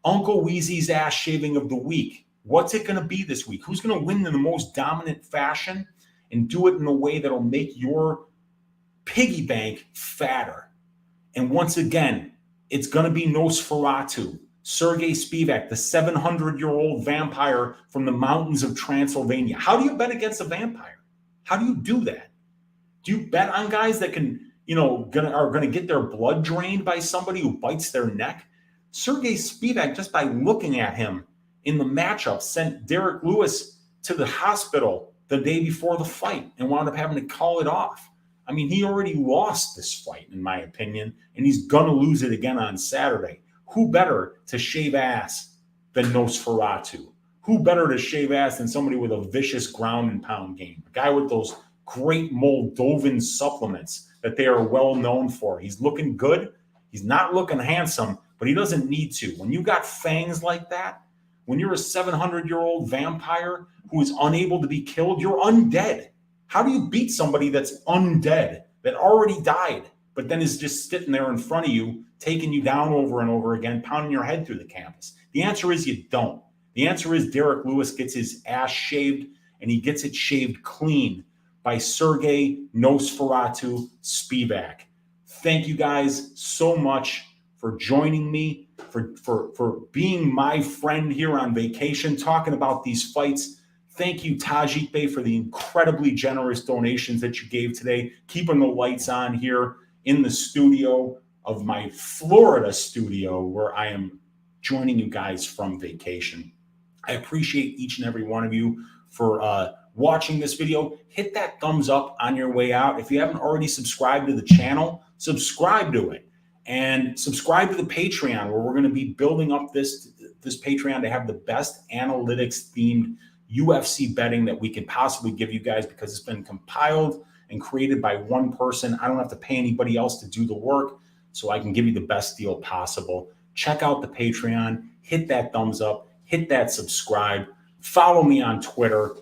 S1: Uncle Weezy's ass shaving of the week. What's it going to be this week? Who's going to win in the most dominant fashion and do it in a way that'll make your piggy bank fatter? And once again, it's going to be Nosferatu. Sergey Spivac, the 700-year-old vampire from the mountains of Transylvania. How do you bet against a vampire? How do you do that? Do you bet on guys that can, are going to get their blood drained by somebody who bites their neck? Sergey Spivac, just by looking at him in the matchup, sent Derek Lewis to the hospital the day before the fight and wound up having to call it off. I mean, he already lost this fight, in my opinion, and he's going to lose it again on Saturday. Who better to shave ass than Nosferatu? Who better to shave ass than somebody with a vicious ground and pound game? A guy with those great Moldovan supplements that they are well known for. He's looking good. He's not looking handsome, but he doesn't need to. When you got fangs like that, when you're a 700-year-old vampire who is unable to be killed, you're undead. How do you beat somebody that's undead, that already died, but then is just sitting there in front of you, taking you down over and over again, pounding your head through the canvas? The answer is you don't. The answer is Derek Lewis gets his ass shaved, and he gets it shaved clean by Sergey Nosferatu Spivac. Thank you guys so much for joining me, for being my friend here on vacation, talking about these fights. Thank you, Tajik Bey, for the incredibly generous donations that you gave today, keeping the lights on here in the studio of my Florida studio where I am joining you guys from vacation. I appreciate each and every one of you for watching this video. Hit that thumbs up on your way out. If you haven't already subscribed to the channel, subscribe to it. And subscribe to the Patreon, where we're going to be building up this Patreon to have the best analytics-themed UFC betting that we could possibly give you guys, because it's been compiled and created by one person. I don't have to pay anybody else to do the work, so I can give you the best deal possible. Check out the Patreon, hit that thumbs up, hit that subscribe, follow me on Twitter,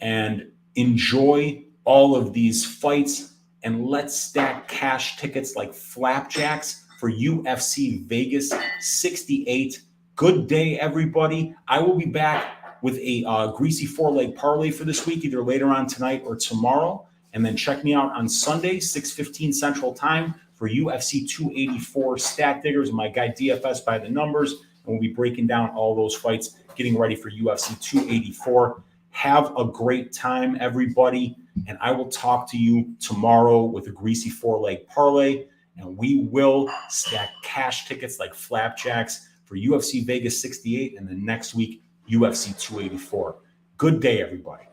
S1: and enjoy all of these fights. And let's stack cash tickets like flapjacks for UFC Vegas 68. Good day, everybody. I will be back with a greasy four-leg parlay for this week, either later on tonight or tomorrow. And then check me out on Sunday, 6:15 Central Time, for UFC 284 Stat Diggers and my guy DFS by the Numbers. And we'll be breaking down all those fights, getting ready for UFC 284. Have a great time, everybody. And I will talk to you tomorrow with a greasy four-leg parlay. And we will stack cash tickets like flapjacks for UFC Vegas 68, and then next week, UFC 284. Good day, everybody.